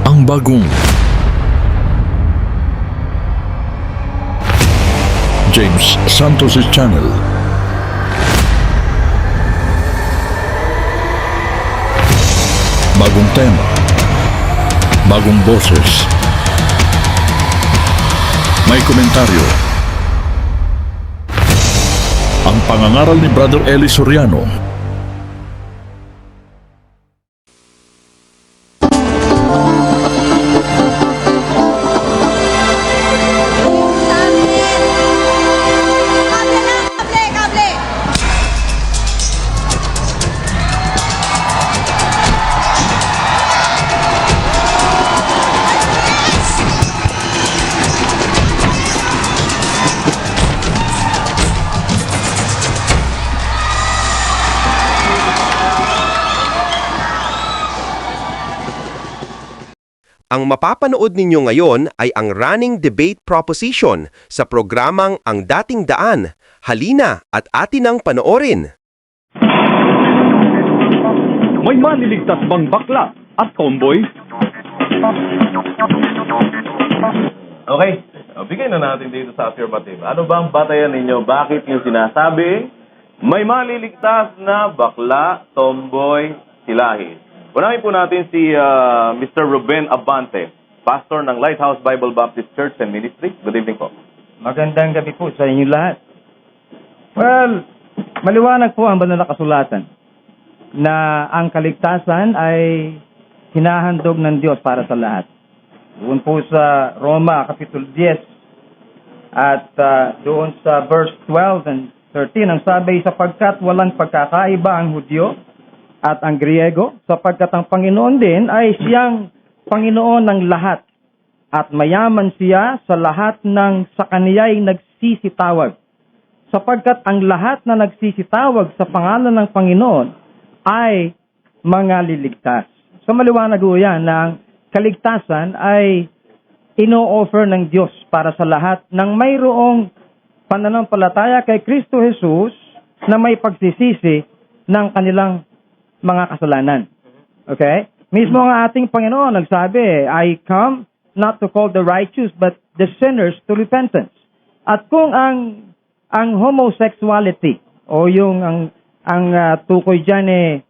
Ang bagong James Santos' Channel. Bagong tema, bagong boses, may komentaryo. Ang pangangaral ni Brother Eli Soriano. Ang mapapanood ninyo ngayon ay ang running debate proposition sa programang Ang Dating Daan. Halina at atin ang panoorin. May maniligtas bang bakla at tomboy? Okay, bigay na natin dito sa affirmative. Ano ba ang batayan ninyo? Bakit nyo sinasabi may maliligtas na bakla, tomboy, silahi? Unahin po natin si Mr. Ruben Abante, pastor ng Lighthouse Bible Baptist Church and Ministry. Good evening po. Magandang gabi po sa inyo lahat. Well, maliwanag po ang banal na kasulatan na ang kaligtasan ay hinahandog ng Diyos para sa lahat. Doon po sa Roma, Kapitulo 10, at doon sa verse 12 and 13, ang sabi, sapagkat walang pagkakaiba ang Hudyo at ang Griego, sapagkat ang Panginoon din ay siyang Panginoon ng lahat, at mayaman siya sa lahat ng sa kaniya'y nagsisitawag. Sapagkat ang lahat na nagsisitawag sa pangalan ng Panginoon ay mga liligtas. So maliwanag po yan na ang kaligtasan ay ino-offer ng Diyos para sa lahat ng mayroong pananampalataya kay Kristo Jesus na may pagsisisi ng kanilang mga kasalanan. Okay? Mismo ang ating Panginoon nagsabi, I come not to call the righteous but the sinners to repentance. At kung ang homosexuality o yung ang tukoy diyan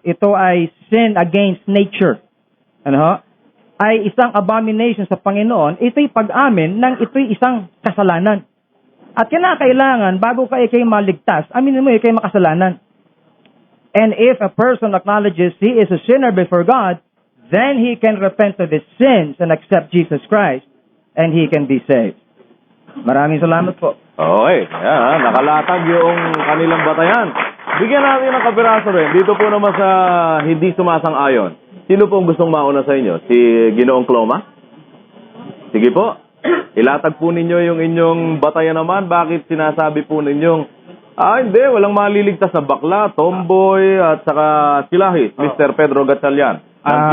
ito ay sin against nature. Ano? Ay isang abomination sa Panginoon, ito'y pag-amin ng ito'y isang kasalanan. At kinakailangan bago kayo maligtas, aminin mo kayo makasalanan. And if a person acknowledges he is a sinner before God, then he can repent of his sins and accept Jesus Christ, and he can be saved. Maraming salamat po. Okay, yan, nakalatag yung kanilang batayan. Bigyan natin ng kapiraso rin. Dito po naman sa hindi sumasang-ayon. Sino po ang gustong mauna sa inyo? Si Ginoong Cloma? Sige po. Ilatag po ninyo yung inyong batayan naman. Bakit sinasabi po ninyong hindi, walang maliligtas na bakla, tomboy, at saka silahi, Mr. Pedro Gatchalian.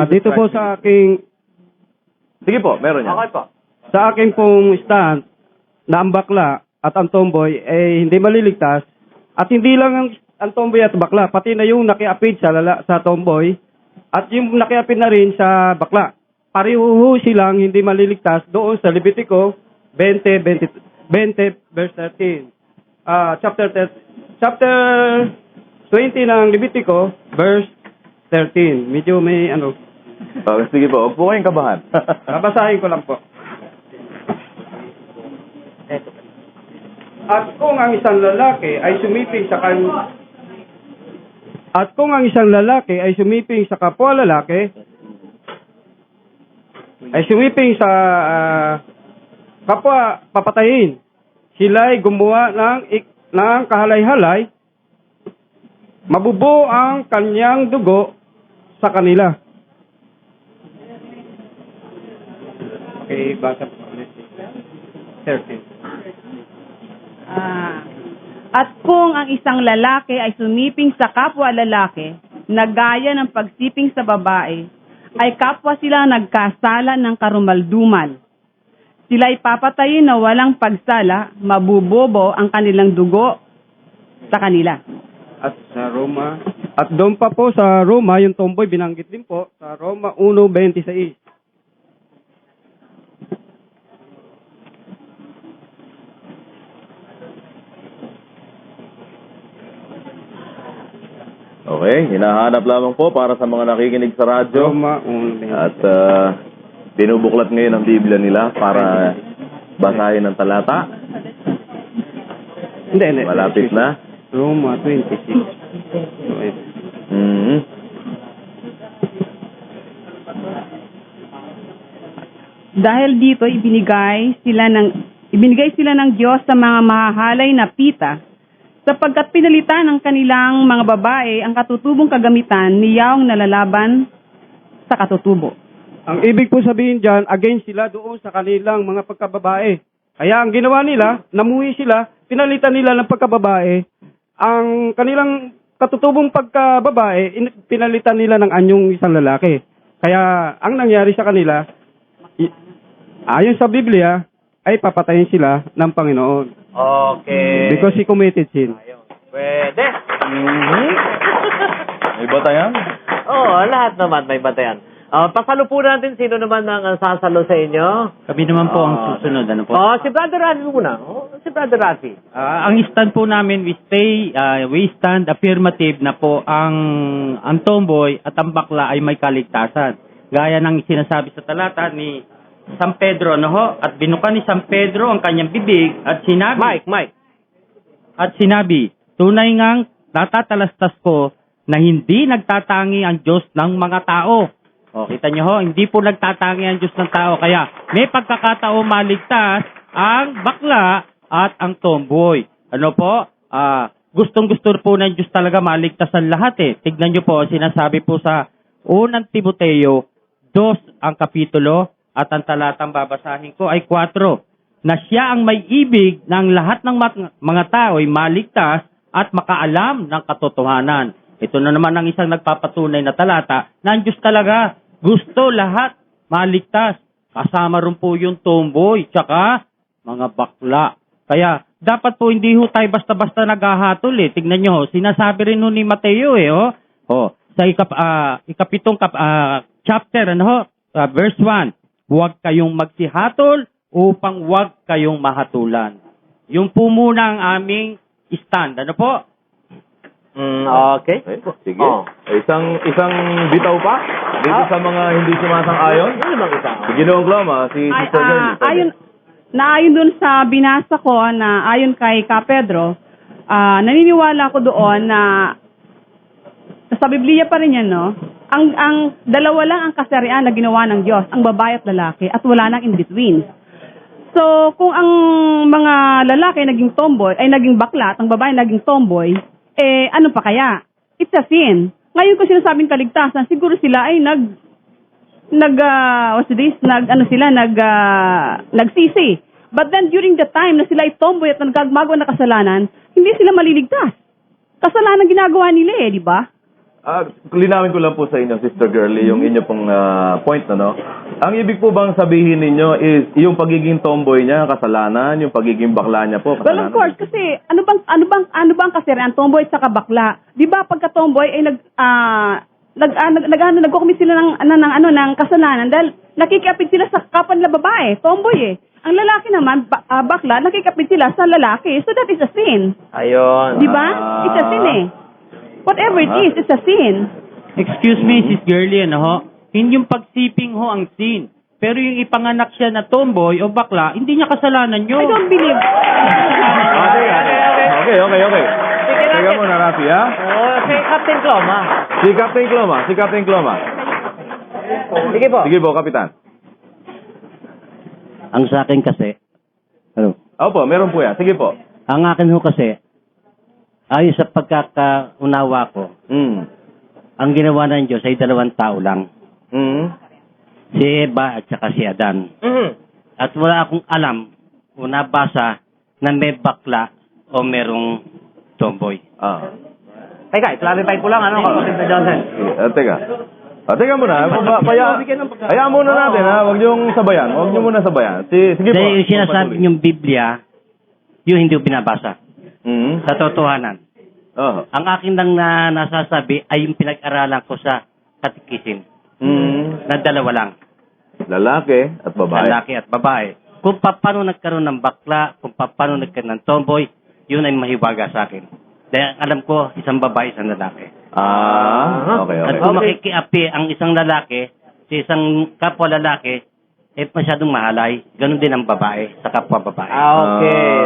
Dito po sa aking... Sige po, meron yan. Okay po. Sa aking pong stand, na ang bakla at ang tomboy hindi maliligtas. At hindi lang ang tomboy at bakla, pati na yung nakiapid sa tomboy at yung nakiapid na rin sa bakla. Pareho silang hindi maliligtas doon sa Levitico 20 verse 13. Chapter 20 ng Levitico, verse 13. Medyo may Sige po, huwag po kayong kabahan. Babasahin ko lang po. At kung ang isang lalaki ay sumiping sa kapwa lalaki, ay sumiping sa kapwa papatayin, sila'y gumawa ng kahalay-halay, mabubuo ang kanyang dugo sa kanila. Okay, basa po ulit. 13. At kung ang isang lalaki ay sumiping sa kapwa lalaki, na gaya ng pagsiping sa babae, ay kapwa sila nagkasala ng karumaldumal. Sila'y papatayin na walang pagsala, mabubobo ang kanilang dugo sa kanila. At sa Roma At doon pa po sa Roma, yung tomboy binanggit din po sa Roma 1:26. Okay, hinahanap lamang po para sa mga nakikinig sa radyo. Roma 1:26. At binubuklat ngayon ang Biblia nila para basahin ang talata. Hindi. Malapit na. Roma 26. Mhm. Dahil dito ibinigay sila ng Diyos sa mga mahahalay na pita sapagkat pinalitan ng kanilang mga babae ang katutubong kagamitan ni Yaong nalalaban sa katutubo. Ang ibig po sabihin dyan, against sila doon sa kanilang mga pagkababae. Kaya ang ginawa nila, namuhi sila, pinalitan nila ng pagkababae, ang kanilang katutubong pagkababae, pinalitan nila ng anyong isang lalaki. Kaya ang nangyari sa kanila, ayon sa Biblia, ay papatayin sila ng Panginoon. Okay. Because he committed sin. Pwede. May batayan? Oo, lahat naman may batayan. Pasalo po natin sino naman ang sasalo sa inyo. Kami naman po ang susunod. Ano po? Si Brother Rafi muna. Si Brother Rafi. Ang stand po namin, we stand affirmative na po ang tomboy at ang bakla ay may kaligtasan. Gaya ng sinasabi sa talata ni San Pedro, ano ho? At binuka ni San Pedro ang kanyang bibig at sinabi, Mike. at sinabi, tunay ngang natatalastas ko na hindi nagtatangi ang Diyos ng mga tao. O, kita nyo ho, hindi po nagtatangi ang Diyos ng tao. Kaya may pagkakataon maligtas ang bakla at ang tomboy. Ano po? Gustong-gusto po ng Diyos talaga maligtas ang lahat eh. Tignan nyo po, sinasabi po sa unang Timoteo 2 ang kapitulo at ang talatang babasahin ko ay 4. Na siya ang may ibig ng lahat ng mga tao ay maligtas at makaalam ng katotohanan. Ito na naman ang isang nagpapatunay na talata na ang Diyos talaga gusto lahat maligtas. Kasama rin po yung tomboy, tsaka mga bakla. Kaya dapat po hindi ho tayo basta-basta naghahatol eh. Tignan nyo ho, sinasabi rin ho ni Mateo eh. Sa ikapitong chapter, verse 1, huwag kayong magsihatol upang huwag kayong mahatulan. Yung po muna ang aming stand. Ano po? Okay. Sige. Isang bitaw pa dito sa mga hindi sumasang-ayon. Ano bang isa? Si Ginoong Cloma, si Sister Girlie. Ayon dun sa binasa ko na ayon kay Ka Pedro, naniniwala ko doon na sa Biblia pa rin yan, no? Ang dalawa lang ang kasarian na ginawa ng Diyos, ang babae at lalaki, at wala nang in-between. So, kung ang mga lalaki naging tomboy, ay naging bakla, at ang babae naging tomboy, ano pa kaya? It's a sin. Ngayon kung sinasabing kaligtasan, siguro sila ay nagsisi. But then during the time na sila ay tomboy at nagkagmagawa na kasalanan, hindi sila maliligtas. Kasalanan ginagawa nila di ba? Linawin ko lang po sa inyo, Sister Girlie, yung inyo pong point, no? Ang ibig po bang sabihin ninyo is yung pagiging tomboy niya, kasalanan, yung pagiging bakla niya po, kasalanan? Well, of course, kasi ano bang kasarian tomboy at saka bakla? 'Di ba pagka tomboy ay nagko-commit sila ng kasalanan dahil nakikipit sila sa kapwa nila babae, tomboy eh. Ang lalaki naman, bakla, nakikipit sila sa lalaki. So that is a sin. Ayun. 'Di ba? It's a sin eh. Whatever it is, it's a sin. Excuse me, Sis Girlie, hindi yung pagsiping ho ang sin. Pero yung ipanganak siya na tomboy o bakla, hindi niya kasalanan yun. I don't believe. Okay. Teka muna, Rafi, ha? Si Captain Cloma. Si Captain Cloma. Sige po, Kapitan. Ang sa akin kasi, Opo, meron po yan. Sige po. ang akin ho kasi, ayon sa pagkakaunawa ko, ang ginawa ng Diyos ay dalawang tao lang. Si Eva at saka si Adan. At wala akong alam o nabasa na may bakla o merong tomboy. Teka, clarify ko lang, Kapatid na Johnson. Teka muna. Hayaan muna natin, ha? Huwag niyong sabayan. Sige po. Dahil yung sinasabi yung Biblia, yung hindi ko binabasa. Sa totohanan. Oo. Ang akin lang na nasasabi ay yung pinag-aralan ko sa katikisin. Na dalawa lang. Lalaki at babae. Lalaki at babae. Kung paano nagkaroon ng bakla, kung paano nagkaroon ng tomboy, yun ay mahiwaga sa akin. Dahil alam ko, isang babae, isang lalaki. Okay. At kung makikiapi ang isang lalaki sa isang kapwa lalaki, masyadong mahalay. Ganon din ang babae sa kapwa babae. Okay.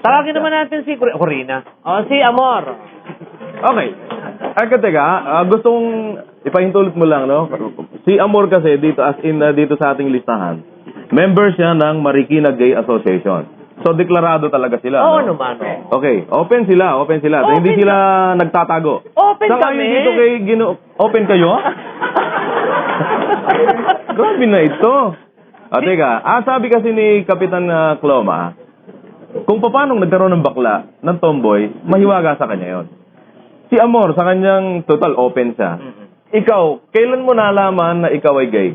Tawagin naman natin si Corina. Si Amor. Okay. Teka, gusto kong ipahintulot mo lang, no? Si Amor kasi dito, as in dito sa ating listahan, member siya ng Marikina Gay Association. So, deklarado talaga sila. Oo no? naman. Okay, open sila. Open Hindi sila nagtatago. Open Saka kami. yung dito kay open kayo? Grabe na ito. Teka, sabi kasi ni Kapitan Cloma, kung paano nagkaroon ng bakla, ng tomboy, mahiwaga sa kanya yon. Si Amor, sa kanyang total open siya. Ikaw, kailan mo nalaman na ikaw ay gay?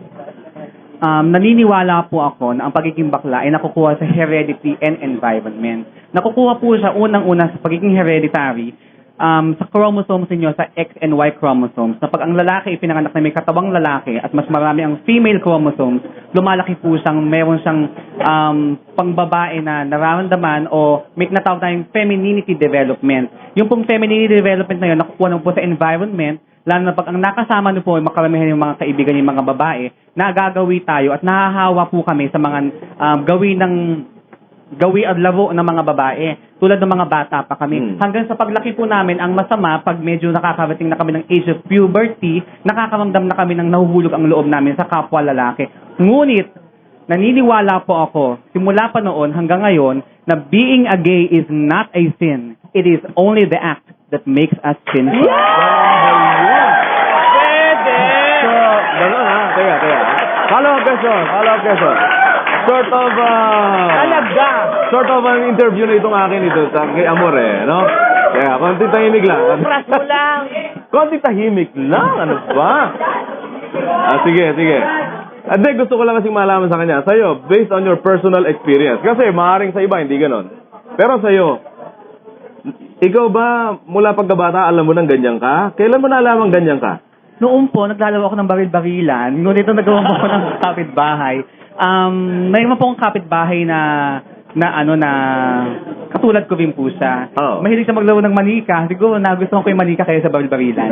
Naniniwala po ako na ang pagiging bakla ay nakukuha sa heredity and environment. Nakukuha po siya unang-una sa pagiging hereditary sa chromosomes ninyo, sa X and Y chromosomes. Na pag ang lalaki ipinanganak na may katawang lalaki at mas marami ang female chromosomes, lumalaki po siyang meron siyang pangbabae na nararamdaman o may natawag tayong femininity development. Yung pong femininity development na yun, nakukuha naman po sa environment, lalo na pag ang nakasama niyo po ay makaramihan yung mga kaibigan yung mga babae, nagagawi tayo at nahahawa po kami sa mga gawi at laro ng mga babae. Tulad ng mga bata pa kami. Hanggang sa paglaki po namin, ang masama, pag medyo nakakarating na kami ng age of puberty, nakakaramdam na kami ng nahuhulog ang loob namin sa kapwa lalaki. Ngunit, naniniwala po ako, simula pa noon hanggang ngayon, na being a gay is not a sin. It is only the act that makes us sinful. Pwede! So, gano'n ha? Teka. Follow-up question. Sort of an interview na itong akin ito kay Amor no? Kaya, konting tahimik lang. Oras mo lang. Konting tahimik lang, ano ba? Sige. Hindi, gusto ko lang kasing malaman sa kanya. Sa'yo, based on your personal experience. Kasi, maaaring sa iba, hindi ganon. Pero sa'yo, ikaw ba, mula pagkabata, alam mo nang ganyan ka? Kailan mo nalaman ganyan ka? Noon po, naglalaro ako ng baril-barilan. Ngunit ito nagawa mo ako ng kapitbahay. May po akong kapitbahay na katulad ko rin po siya. Oh. Mahilig siya maglaro ng manika. Siguro nagustuhan ko yung manika kaya sa baril-barilan.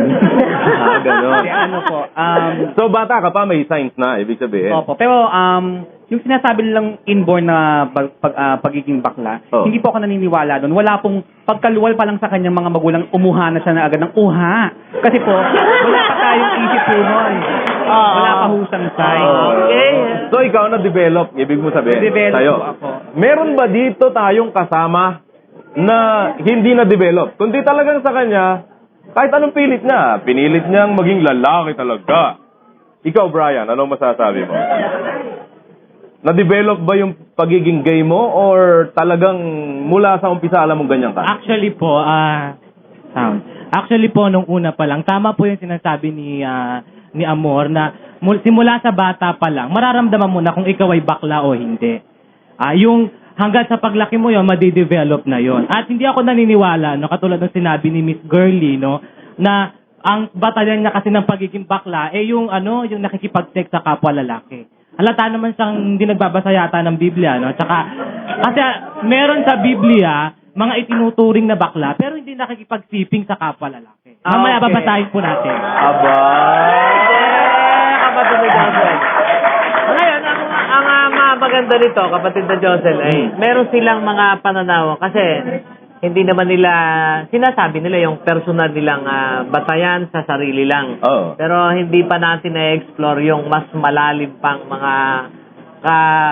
Gano'n. Kaya po. So, bata ka pa, may signs na, ibig sabihin. Opo. Pero, yung sinasabi nilang inborn na pagiging bakla, hindi po ako naniniwala doon. Wala pong pagkaluwal pa lang sa kanyang mga magulang, umuha na siya na agad ng uha. Kasi po, wala pa tayong isip po nun. Wala pa husang sign. Okay. So, ikaw na-develop, ibig mo sabihin, Develop sa'yo. po ako. Meron ba dito tayong kasama na hindi na-develop? Kundi talagang sa kanya, kahit anong pilit niya, pinilit niyang maging lalaki talaga. Ikaw, Brian, anong masasabi mo? Na-develop ba yung pagiging gay mo or talagang mula sa umpisa alam mong ganyan ka? Actually po, nung una pa lang, tama po yung sinasabi ni Amor na simula sa bata pa lang, mararamdaman mo na kung ikaw ay bakla o hindi. Yung hanggang sa paglaki mo yon, madidevelop na yon. At hindi ako naniniwala, no, katulad ng sinabi ni Miss Girlie, no, na ang batalyan niya kasi ng pagiging bakla, yung nakikipag-sex sa kapwa lalaki. Halata naman siyang hindi nagbabasa yata ng Biblia, no? Tsaka, kasi meron sa Biblia, mga itinuturing na bakla, pero hindi nakikipagsiping sa kapwa lalaki. Mamaya babasahin po natin. Aba! Kapatid na Josel. Ngayon, ang maganda nito, kapatid na Josel, ay meron silang mga pananaw kasi hindi naman nila, sinasabi nila yung personal nilang batayan sa sarili lang. Oo. Pero hindi pa natin na-explore yung mas malalim pang mga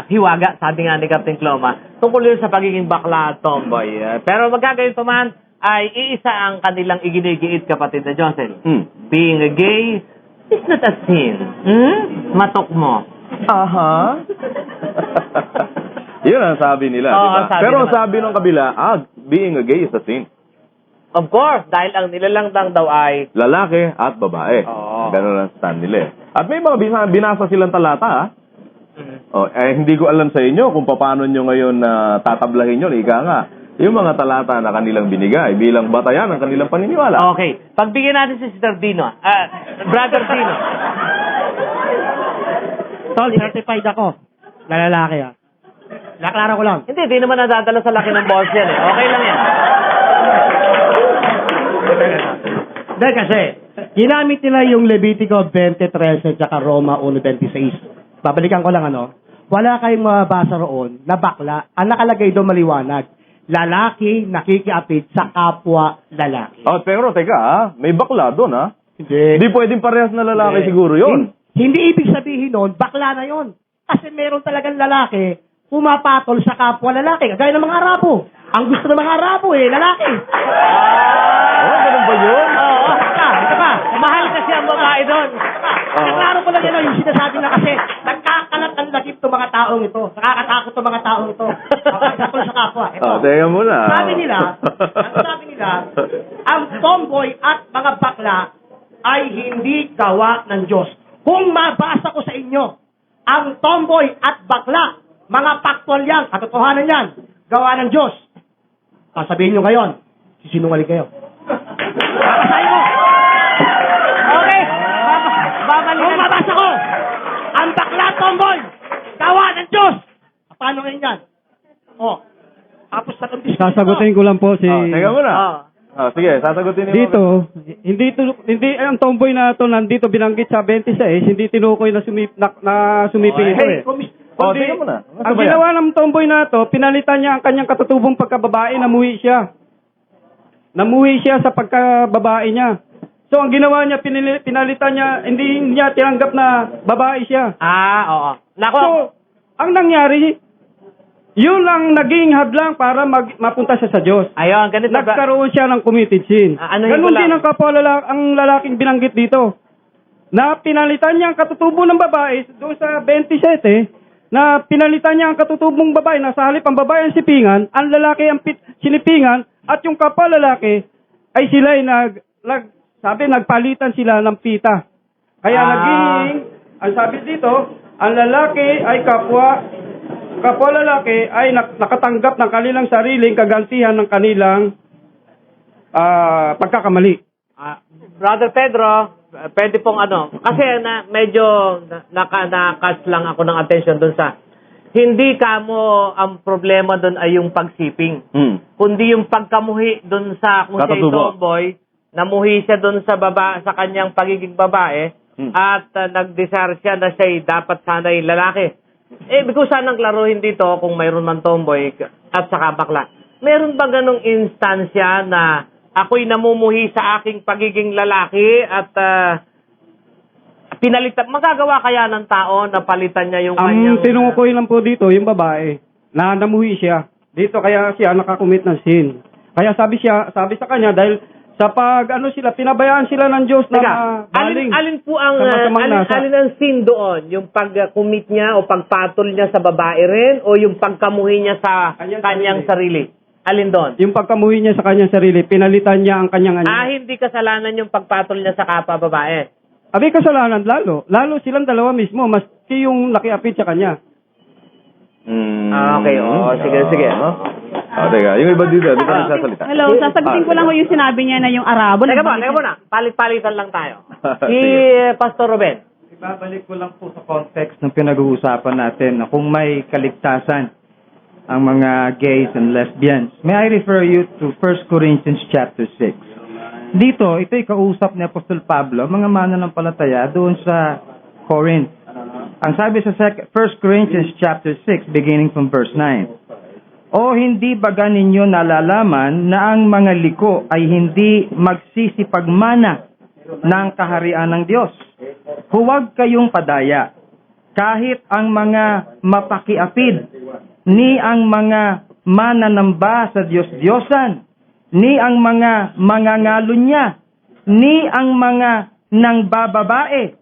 hiwaga, sabi nga ni Captain Cloma, tungkol yun sa pagiging bakla at tomboy. Pero magkagayon pa man, ay iisa ang kanilang iginigiit, kapatid na Josel. Being a gay is not a sin. Matok mo. Aha. Yun ang sabi nila, Oo, diba? sabi Pero naman. sabi ng kabila, being a gay is a sin. Of course, dahil ang nilalang daw ay Lalaki at babae. Oo. Ganun ang stand nila. At may mga binasa silang talata, hindi ko alam sa inyo kung paano nyo ngayon tatablahin yun. Ika nga, yung mga talata na kanilang binigay bilang batayan ng kanilang paniniwala. Okay. Pagbigyan natin si Sister Dino. Brother Dino. Tol, certified ako. Na lalaki Naklaro ko lang. Hindi, di naman nadadala sa laki ng boss yan eh. Okay lang yan. Dahil kasi, ginamit nila yung Levitico 20:13 at Roma 1:26. Babalikan ko lang wala kayong mababasa roon na bakla. Ang nakalagay doon maliwanag. Lalaki nakikiapid sa kapwa lalaki. Oh, pero teka, may bakla doon Hindi. Hindi pwedeng parehas na lalaki Hindi. siguro yun. Hindi ibig sabihin nun, bakla na yon. Kasi meron talagang lalaki pumapatol sa kapwa lalaki. Kagaya ng mga Arabo. Ang gusto ng mga Arabo lalaki. Ganun ba yun? Oo. Ito pa. Mahal kasi ang babae doon. Klaro ko lang yung sinasabi na kasi nagkakalat ang lagip to mga taong ito. Nakakatakot to mga taong ito. Kapatol sa kapwa. Ito. Teka muna. Sabi nila, ang tomboy at mga bakla ay hindi gawa ng Diyos. Kung mabasa ko sa inyo, ang tomboy at bakla, mga paktwal yan, katotohanan yan, gawa ng Diyos. Sasabihin nyo ngayon, sisinungaling kayo. Babasahin ko! Okay. Babalikan. Kung mabasa ko, ang bakla tomboy, gawa ng Diyos. Paano ngayon yan? Tapos sa kondisyon. Sasagutin ko lang po si... Teka muna. Sige, sasagutin niyo. Hindi ang tomboy na ito nandito binanggit sa 26, hindi tinukoy na sumiping ito Teka muna. Ang ginawa ng tomboy na ito, pinalitan niya ang kanyang katutubong pagkababae, namuhi siya. Namuhi siya sa pagkababae niya. So, ang ginawa niya, pinalitan niya, hindi niya tinanggap na babae siya. Oo. Nako. So, ang nangyari, yun lang naging hadlang para mapunta siya sa Diyos. Ayun, ganito ba? Nagkaroon siya ng committed sin. Anuhin ko Ganun lang. din ang kapwa ang lalaking binanggit dito. Na pinalitan niya ang katutubo ng babae doon sa 27, na pinalitan niya ang katutubong babae na sa halip ang babae ang sipingan, ang lalaki ang sinipingan, at yung kapwa lalaki ay sila nagpalitan sila ng pita. Kaya ang sabi dito, ang lalaki ay kapwa lalaki ay nakatanggap ng kanilang sariling kagantihan ng kanilang pagkakamali. Brother Pedro, pwede pong kasi medyo nakas lang ako ng attention doon sa hindi kamo ang problema doon ay yung pagsiping. Kundi yung pagkamuhi doon sa kung siya tomboy, namuhi siya doon sa kanyang pagiging babae at nag-desire siya na siya dapat sana'y lalaki. Because sanang klaruhin dito kung mayroon man tomboy at saka bakla. Meron ba ganong instansya na ako'y namumuhi sa aking pagiging lalaki at pinalitan? Magagawa kaya ng tao na palitan niya yung kanyang... Ang tinukoy lang po dito, yung babae, na namuhi siya. Dito kaya siya nakakumit ng sin. Kaya sabi sa kanya, dahil sa pinabayaan sila ng Diyos na baling. Alin po ang alin ang sin doon? Yung pag-commit niya o pagpatol niya sa babae rin o yung pagkamuhi niya sa kanyang sarili? Alin doon? Yung pagkamuhi niya sa kanyang sarili, pinalitan niya ang kanyang hindi kasalanan yung pagpatol niya sa kapwa babae. Kasalanan lalo silang dalawa mismo, maski yung nakiapit sa kanya. Okay, sige. Teka, yung iba dito nagsasalita. Hello, sasagutin ko lang yung sinabi niya na yung Arabo. Teka muna. Palit-palitan lang tayo. Si Pastor Ruben. Ibabalik ko lang po sa context ng pinag-uusapan natin na kung may kaligtasan ang mga gays and lesbians. May I refer you to 1 Corinthians chapter 6. Dito, ito'y kausap ni Apostol Pablo, mga mananampalataya doon sa Corinth. Ang sabi sa 1 Corinthians chapter 6, beginning from verse 9. O hindi baga ninyo nalalaman na ang mga liko ay hindi magsisipagmana ng kaharian ng Diyos? Huwag kayong padaya. Kahit ang mga mapakiapid, ni ang mga mananamba sa Diyos-Diyosan, ni ang mga mangangalunya, ni ang mga nangbababae,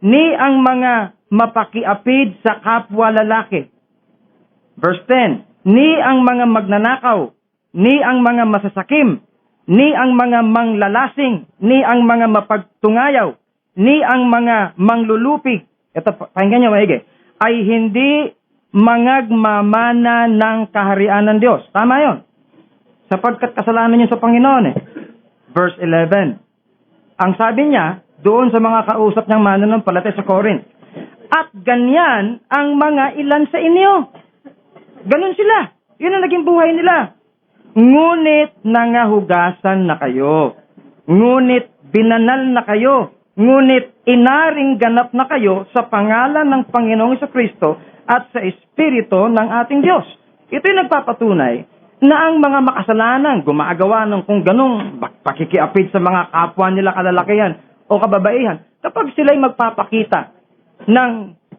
ni ang mga mapakiapid sa kapwa lalaki. Verse 10, ni ang mga magnanakaw, ni ang mga masasakim, ni ang mga manglalasing, ni ang mga mapagtungayaw, ni ang mga manglulupig, ito, pakinggan niyo maigi, ay hindi mangagmamana ng kaharian ng Diyos. Tama yon. sapagkat kasalanan niyo sa Panginoon eh. Verse 11. Ang sabi niya, doon sa mga kausap niyang mananampalataya sa Corinth, at ganyan ang mga ilan sa inyo. Ganun sila. Yun ang naging buhay nila. Ngunit nangahugasan na kayo. Ngunit binanal na kayo. Ngunit inaring ganap na kayo sa pangalan ng Panginoong Kristo at sa Espiritu ng ating Diyos. Ito yung nagpapatunay na ang mga makasalanan gumagawa ng kung ganong pakikiapid sa mga kapwa nila kalalakihan o kababaihan kapag sila'y magpapakita ng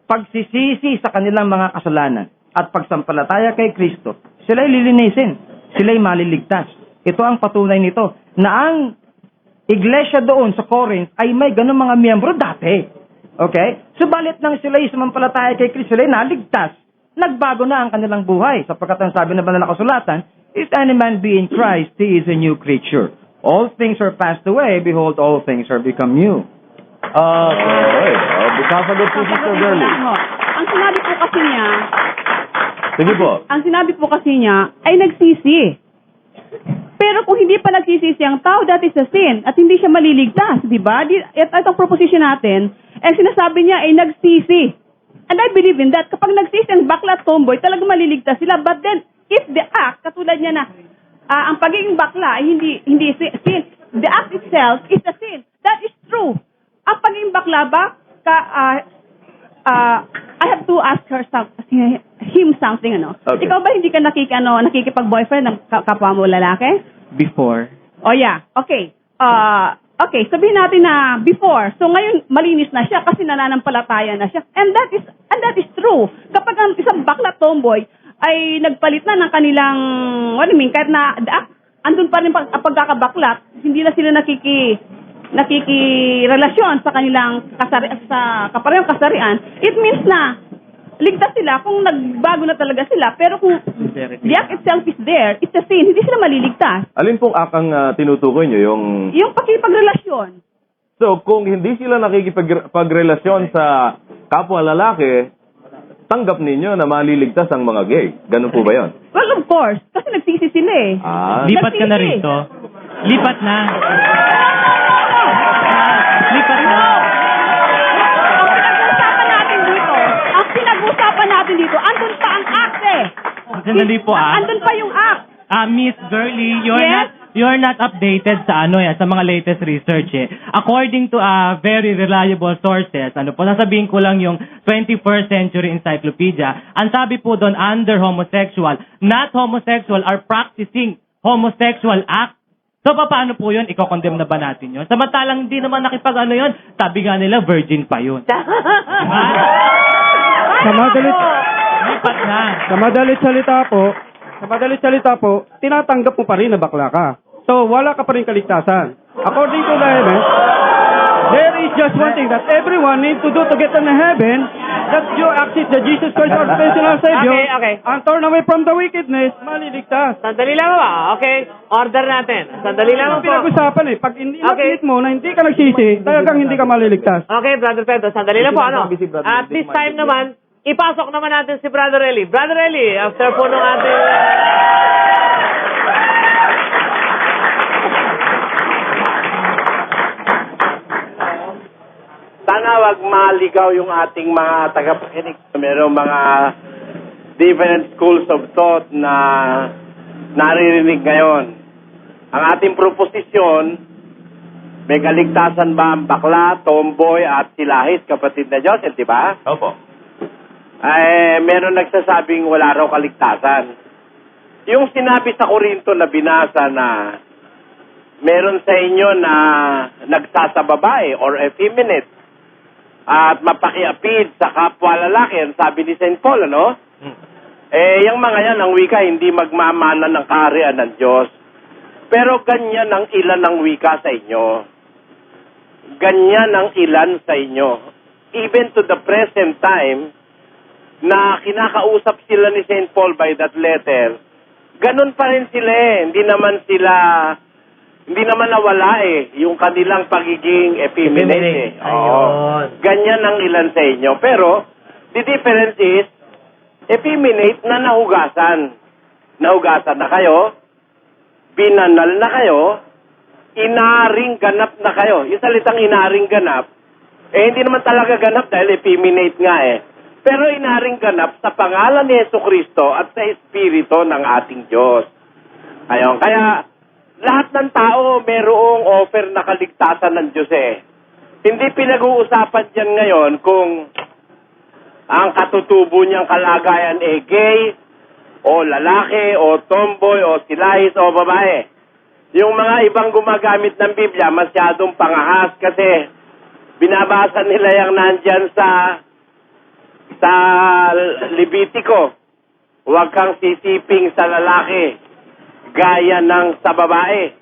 pagsisisi sa kanilang mga kasalanan at pagsampalataya kay Kristo, sila'y lilinisin, sila'y maliligtas. Ito ang patunay nito na ang iglesia doon sa Corinth ay may ganun mga miyembro dati. Okay? Subalit nang sila'y sumampalataya kay Kristo, sila'y naligtas, nagbago na ang kanilang buhay. Sapagkat ang sabi na banal na kasulatan, if any man be in Christ, he is a new creature. All things are passed away, behold, all things are become new. Okay. Sasagot po si Sister Girlie. Ang sinabi po kasi niya, Sige po. ang sinabi po kasi niya ay nagsisi. Pero kung hindi pa nagsisisi ang tao dati sa sin at hindi siya maliligtas, di ba? Itong proposition natin, sinasabi niya ay nagsisi. And I believe in that. Kapag nagsisi ang bakla at tomboy, talagang maliligtas sila. But then, if the act, katulad niya na, ang pagiging bakla ay hindi sin, the act itself is a sin. That is true. Ang pagiging bakla ba, I have to ask him something, ano? Okay. Ikaw ba hindi ka nakikipag-boyfriend ng kapwa mo lalaki? Before. Oh yeah, okay. Okay, sabihin natin na before. So ngayon malinis na siya kasi nananampalataya na siya. And that is true. Kapag ang isang bakla tomboy ay nagpalit na ng kanilang kahit na andun pa rin pagkakabakla, hindi na sila nakikirelasyon sa kanilang kaparehong kasarian, it means na ligtas sila kung nagbago na talaga sila. Pero kung the act itself is there, it's a sin, hindi sila maliligtas. Alin pong akang tinutukoy nyo? Yung pakipagrelasyon. So, kung hindi sila nakikipagrelasyon sa kapwa lalaki, tanggap ninyo na maliligtas ang mga gay. Ganun po ba yun? Well, of course. Kasi nagsisi sila eh. Lipat ka na rito. Lipat na. Lipat na. Ang pinag-usapan natin dito, andun pa ang act eh. Sandali po Andun pa yung act. Miss Girlie, Yes? you're not updated sa sa mga latest research eh. According to very reliable sources, sasabihin ko lang yung 21st Century Encyclopedia. Ang sabi po doon, under homosexual, not homosexual are practicing homosexual act. So, paano po yun? Iko-condemn na ba natin yun? Samantalang hindi naman yun, sabi nga nila, virgin pa yun. Diba? Lipat na. Sa madalit salita po, tinatanggap mo pa rin na bakla ka. So, wala ka pa rin kaligtasan. According to the heavens, there is just one thing that everyone needs to do to get in heaven, that you accept that Jesus Christ our personal Savior, Okay. and turn away from the wickedness, maliligtas. Sandali lang ba? Okay. Order natin. Sandali lang Ang po. pinag-usapan pag hindi Okay. mo na hindi ka nagsisi, talagang hindi ka maliligtas. Okay, Brother Pedro. Sandali lang po. At this time naman, ipasok naman natin si Brother Eli. Brother Eli, after po nung ating... Sana wag maligaw yung ating mga tagapakinig. Merong mga different schools of thought na naririnig ngayon. Ang ating proposisyon, may kaligtasan ba ang bakla, tomboy at silahis, kapatid na Joseph, di ba? Opo. Ay, meron nagsasabing wala raw kaligtasan. Yung sinabi sa Korinto na binasa na meron sa inyo na nagsasababae or effeminate at mapakiapid sa kapwa lalaki, ang sabi ni St. Paul, ano? Yung mga yan, ang wika, hindi magmamana ng kaharian ng Diyos. Pero ganyan ang ilan ng wika sa inyo. Ganyan ang ilan sa inyo. Even to the present time, na kinakausap sila ni St. Paul by that letter, ganun pa rin sila eh. Hindi naman nawala eh, yung kanilang pagiging effeminate eh. Ayun. Ganyan ang ilan sa inyo. Pero, the difference is, effeminate na nahugasan. Nahugasan na kayo. binanal na kayo, inaring ganap na kayo. Yung salitang inaring ganap, hindi naman talaga ganap dahil effeminate nga eh. Pero inaring ganap sa pangalan ni Jesucristo at sa Espiritu ng ating Diyos. Ayun, kaya lahat ng tao merong offer na kaligtasan ng Diyos eh. Hindi pinag-uusapan dyan ngayon kung ang katutubo niyang kalagayan gay, o lalaki, o tomboy, o silahis, o babae. Yung mga ibang gumagamit ng Biblia, masyadong pangahas kasi binabasa nila yung nandyan sa Levitico. Huwag kang sisiping sa lalaki, gaya ng sa babae.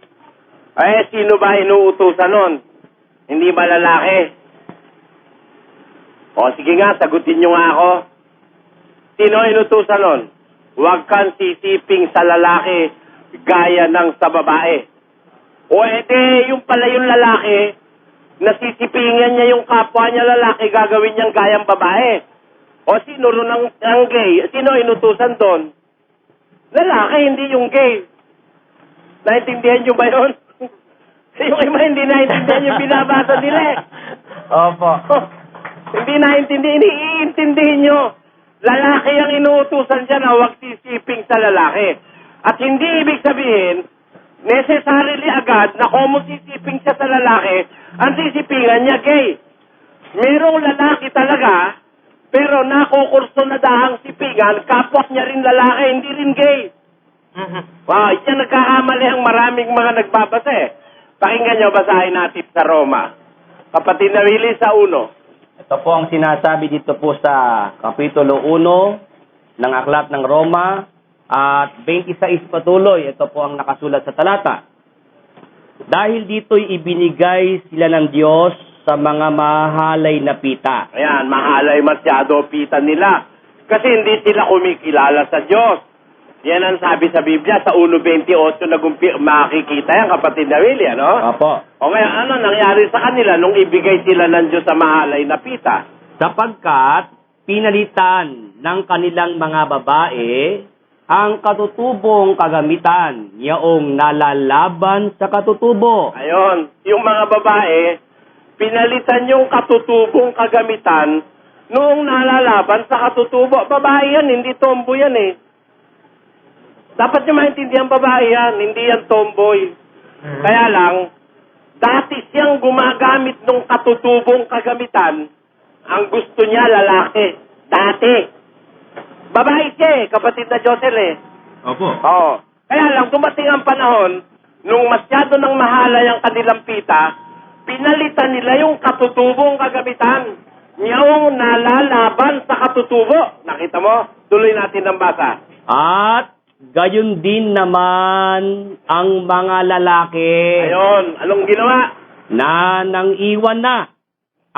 Sino ba inuutusan nun? Hindi ba lalaki? O sige nga, sagutin nyo nga ako. Sino inutusan nun? Huwag kang sisiping sa lalaki gaya ng sa babae. O yung pala yung lalaki, nasisipingan niya yung kapwa niya lalaki, gagawin niyang gayang babae. O sino rin ang gay? Sino inutusan doon? Lalaki, hindi yung gay. Naintindihan nyo ba yun? Yung iba hindi naintindihan yung binabasa nila eh. Opo. Hindi naintindihan, iintindihin nyo. Lalaki ang inuutusan dyan na huwag sisiping sa lalaki. At hindi ibig sabihin, necessarily agad na kung sisiping siya sa lalaki, ang sisipingan niya gay. Merong lalaki talaga, pero nakukurso na dahang sipingan, kapwa niya rin lalaki, hindi rin gay. Wow, yan nagkakamali ang maraming mga nagbabasa eh. Pakinggan nyo, basahin natin sa Roma. Kapatid na Willie sa 1. Ito po ang sinasabi dito po sa Kapitulo 1 ng Aklat ng Roma at 26 patuloy. Ito po ang nakasulat sa talata. Dahil dito'y ibinigay sila ng Diyos sa mga mahalay na pita. Ayan, mahalay masyado pita nila. Kasi hindi sila kumikilala sa Diyos. Yan ang sabi sa Biblia, sa 1.28 makikita yan, kapatid na Willie, ano? Opo. O ngayon, ano nangyari sa kanila nung ibigay sila ng Diyos sa mahalay na pita? Sapagkat pinalitan ng kanilang mga babae ang katutubong kagamitan, yaong nalalaban sa katutubo. Ayon, yung mga babae, pinalitan yung katutubong kagamitan noong nalalaban sa katutubo. Babae yan, hindi tomboy yan eh. Dapat nyo maintindihan babae yan, hindi yan tomboy. Kaya lang, dati siyang gumagamit ng katutubong kagamitan, ang gusto niya lalaki. Dati. Babae siya eh, kapatid na Josel eh. Opo. Oo. Kaya lang, dumating ang panahon, nung masyado ng mahalay ang kanilang pita, pinalitan nila yung katutubong kagamitan. Yung nalalaban sa katutubo. Nakita mo? Tuloy natin ang basa. At gayon din naman ang mga lalaki. Ayon, anong ginawa? Na nang iwan na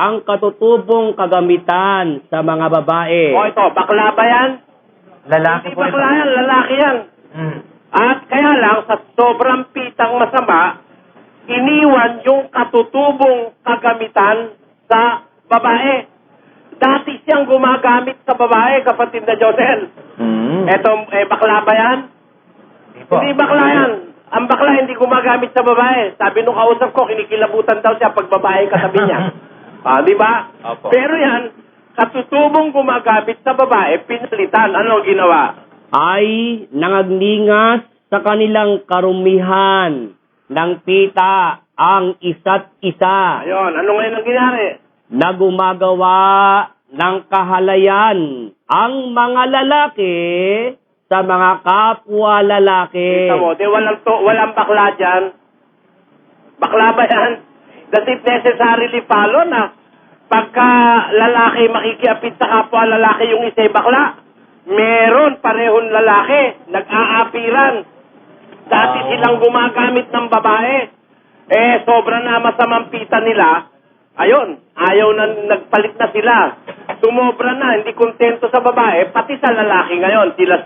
ang katutubong kagamitan sa mga babae. O ito, bakla ba yan? Lalaki Hindi po bakla yan, lalaki yan. At kaya lang, sa sobrang pitang masama, iniwan yung katutubong kagamitan sa babae. Dati siyang gumagamit sa babae, kapatid na Josel. Eto, bakla ba yan? Hindi bakla yan. Ang bakla hindi gumagamit sa babae. Sabi nung kausap ko, kinikilabutan daw siya pag babae katabi niya. Di ba? Pero yan, katutubong gumagamit sa babae, pinalitan. Ano ginawa? Ay nangagningas sa kanilang karumihan ng pita ang isa't isa. Ayun, ano ngayon ang ginari? Na gumagawa ng kahalayan ang mga lalaki sa mga kapwa lalaki. Kita mo, walang bakla dyan. Bakla ba yan? Does it necessarily follow na pagka lalaki makikiapit sa kapwa lalaki yung isa'y bakla? Meron parehong lalaki, nag-aapiran. Dati silang gumagamit ng babae. Sobra na masamang pita nila. Ayun, ayaw na, nagpalit na sila. Sumobra na, hindi kontento sa babae, pati sa lalaki ngayon, sila.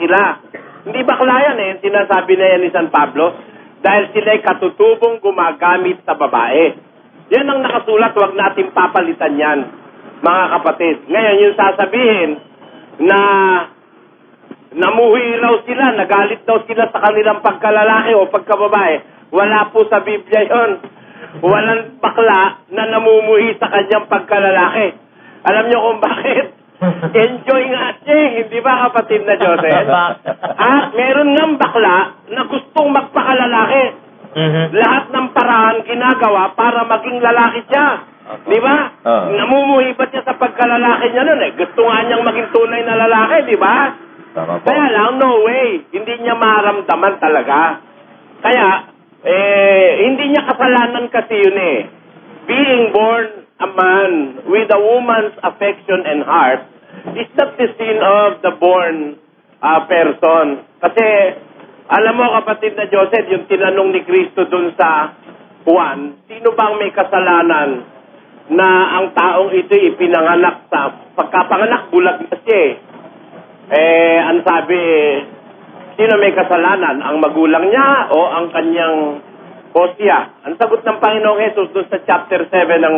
Hindi bakla yan eh, sinasabi na yan ni San Pablo, dahil sila'y katutubong gumagamit sa babae. Yan ang nakasulat, wag natin papalitan yan, mga kapatid. Ngayon, yung sasabihin na namuhi raw sila, nagalit daw sila sa kanilang pagkalalaki o pagkababae. Wala po sa Biblia yon. Walang bakla na namumuhi sa kanyang pagkalalaki. Alam niyo kung bakit? Enjoy nga siya, hindi ba kapatid na Joseph? At meron ng bakla na gustong magpakalalaki. Lahat ng paraan ginagawa para maging lalaki siya. Di ba? Namumuhi ba siya sa pagkalalaki niya nun eh? Gusto nga niyang maging tunay na lalaki, di ba? Kaya lang, no way. Hindi niya maramdaman talaga. Kaya, hindi niya kasalanan kasi yun eh. Being born a man with a woman's affection and heart is not the sin of the born person. Kasi, alam mo kapatid na Joseph, yung tinanong ni Kristo dun sa Juan, sino bang may kasalanan na ang taong ito ipinanganak sa pagkapanganak, bulag na siya eh. Ang sabi, sino may kasalanan? Ang magulang niya o ang kanyang hostia? Ang sagot ng Panginoong Jesus doon sa chapter 7 ng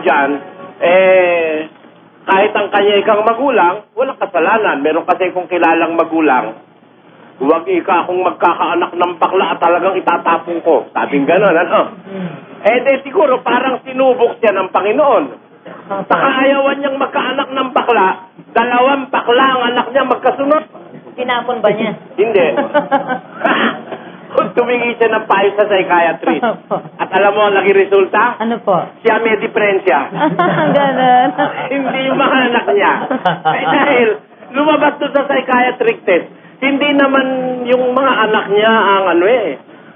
John, kahit ang kanya ikang magulang, walang kasalanan. Meron kasi kung kilalang magulang, huwag akong magkakaanak ng bakla at talagang itatapong ko. Sabing gano'n, ano? Siguro parang sinubok siya ng Panginoon. Saka ayawan niyang magkaanak ng bakla, 2 bakla ang anak niya magkasunod. Tinapon ba niya? Hindi. Tumingi siya ng payo sa psychiatrist. At alam mo ang naging resulta? Ano po? Siya may depresya. Ganon. Hindi yung mga anak niya. Dahil lumabas doon sa psychiatric test, hindi naman yung mga anak niya ang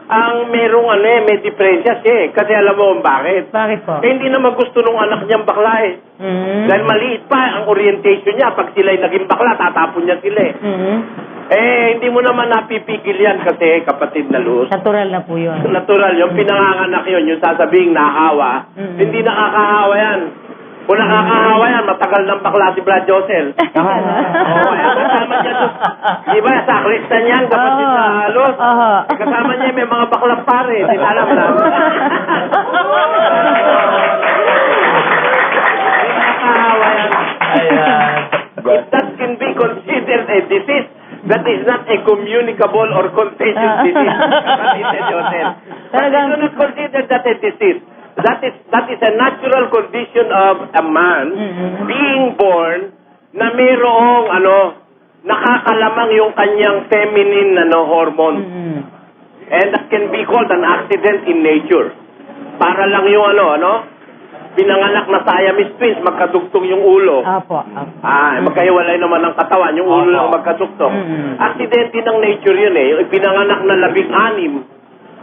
ang merong may depresya siya eh. Kasi alam mo bakit? Bakit po? Hindi naman gusto nung anak niyang bakla eh. Dahil maliit pa ang orientation niya. Pag sila'y naging bakla, tatapon niya sila eh. Hindi mo naman napipigil yan kasi kapatid na Luz. Natural na po yun. Natural yung pinanganganak yun, yung sasabing nahawa. Hindi nakakahawa yan. Kung nakakahawa yan, matagal ng bakla si Brad Josel. Kasama niya doon. Di ba, sa Kristan yan, kapatid na Luz. Kasama niya may mga baklang pare. Di alam na. Hindi nakakahawa yan. If that can be considered a disease, that is not a communicable or contagious disease. But do not consider that a disease. That is a natural condition of a man being born na mayroong nakakalamang yung kanyang feminine hormone. And that can be called an accident in nature. Para lang yung pinanganak na Siamese twins, magkadugtong yung ulo. Apo. Magkahiwalay naman ang katawan, yung ulo lang magkadugtong. Aksidente ng nature yun eh. Pinanganak na 16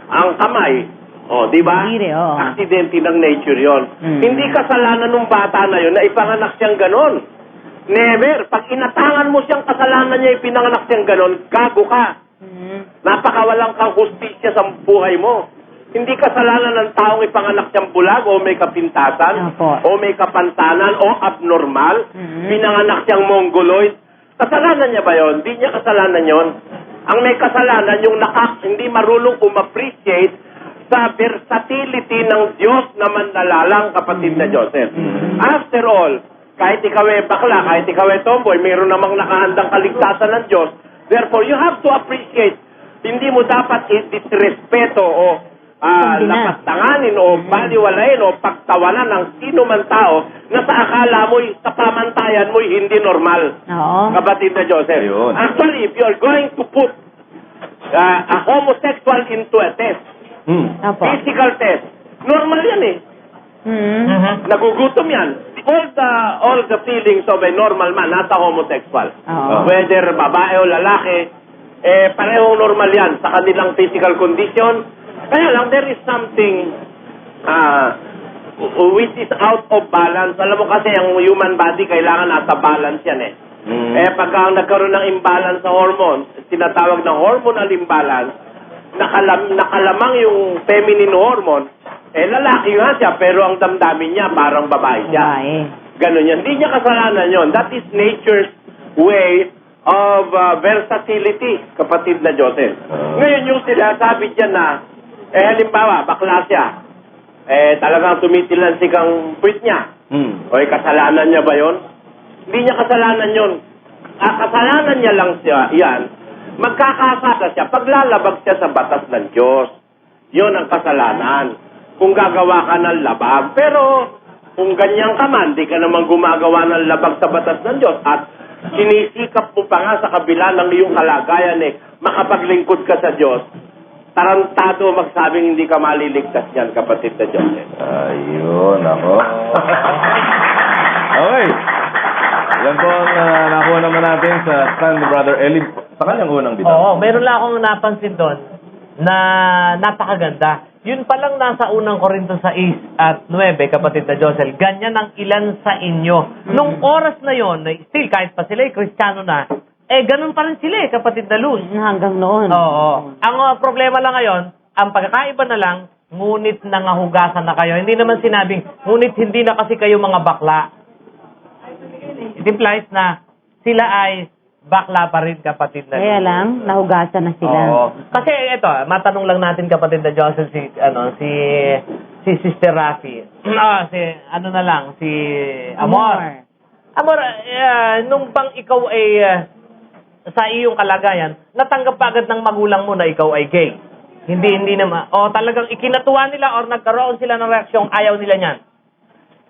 ang kamay. Di ba? Aksidente ng nature yon. Hindi kasalanan ng bata na yon na ipanganak siyang ganon. Never. Pag inatangan mo siyang kasalanan niya, ipinanganak siyang ganon, gago ka. Napakawalang kang hustisya sa buhay mo. Hindi kasalanan ng taong ipanganak siyang bulag o may kapintasan o may kapansanan o abnormal. Pinanganak siyang mongoloid. Kasalanan niya ba yon? Hindi niya kasalanan yon. Ang may kasalanan yung hindi marunong appreciate sa versatility ng Diyos na manlalalang kapatid na Joseph. After all, kahit ikaw ay bakla, kahit ikaw ay tomboy, mayroon namang nakahandang kaligtasan ng Diyos. Therefore, you have to appreciate. Hindi mo dapat i-disrespeto o lapastanganin o baliwalain o pagtawanan ng sino man tao na sa akala mo'y, sa pamantayan mo'y hindi normal. Kapatid na Joseph. Actually, if you are going to put a homosexual into a test, physical test, normal yan eh. Nagugutom yan. All the feelings of a normal man, nasa homosexual. Whether babae o lalaki, parehong normal yan sa kanilang physical condition. Kaya lang, there is something which is out of balance. Alam mo kasi, ang human body, kailangan nasa balance yan eh. Pagka nagkaroon ng imbalance sa hormones, tinatawag na hormonal imbalance, nakalamang yung feminine hormone, lalaki nga siya, pero ang damdamin niya, parang babae siya. Ganon yan. Hindi niya kasalanan yon. That is nature's way of versatility, kapatid na Joseph. Ngayon yung sinasabi dyan na, halimbawa, bakla siya, talagang tumitilansik ang puwit niya. O kasalanan niya ba yon? Hindi niya kasalanan yon. kasalanan niya lang siya, yan, magkakasala siya paglalabag siya sa batas ng Diyos. Yun ang kasalanan. Kung gagawa ka ng labag. Pero, kung ganyan ka man, di ka naman gumagawa ng labag sa batas ng Diyos at sinisikap mo pa nga sa kabila ng iyong kalagayan makapaglingkod ka sa Diyos, tarantado magsabing hindi ka maliligtas yan, kapatid na Diyos. Ayun, ako. Okay. Yan po ang nakuha naman natin sa stand ni Brother Eli. Sa kanyang unang bitaw. Oo, meron lang akong napansin doon na napakaganda. Yun pa lang nasa unang Korinto 6 at 9, kapatid na Josel, ganyan ang ilan sa inyo. Nung oras na yon, still kahit pa sila Kristiyano na, ganun pa rin sila kapatid na Luz. Hanggang noon. Oo. Ang problema lang ngayon, ang pagkakaiba na lang, ngunit nangahugasan na kayo. Hindi naman sinabing, ngunit hindi na kasi kayo mga bakla. It implies na sila ay bakla pa rin, kapatid na Luz. Kaya lang, nahugasan na sila. Oo. Kasi ito, matanong lang natin, kapatid na Joseph, si Sister Rafi. Si Amor. Amor, nung bang ikaw ay sa iyong kalagayan, natanggap pa agad ng magulang mo na ikaw ay gay? Hindi naman. O talagang ikinatuwa nila or nagkaroon sila ng reaksyong ayaw nila niyan?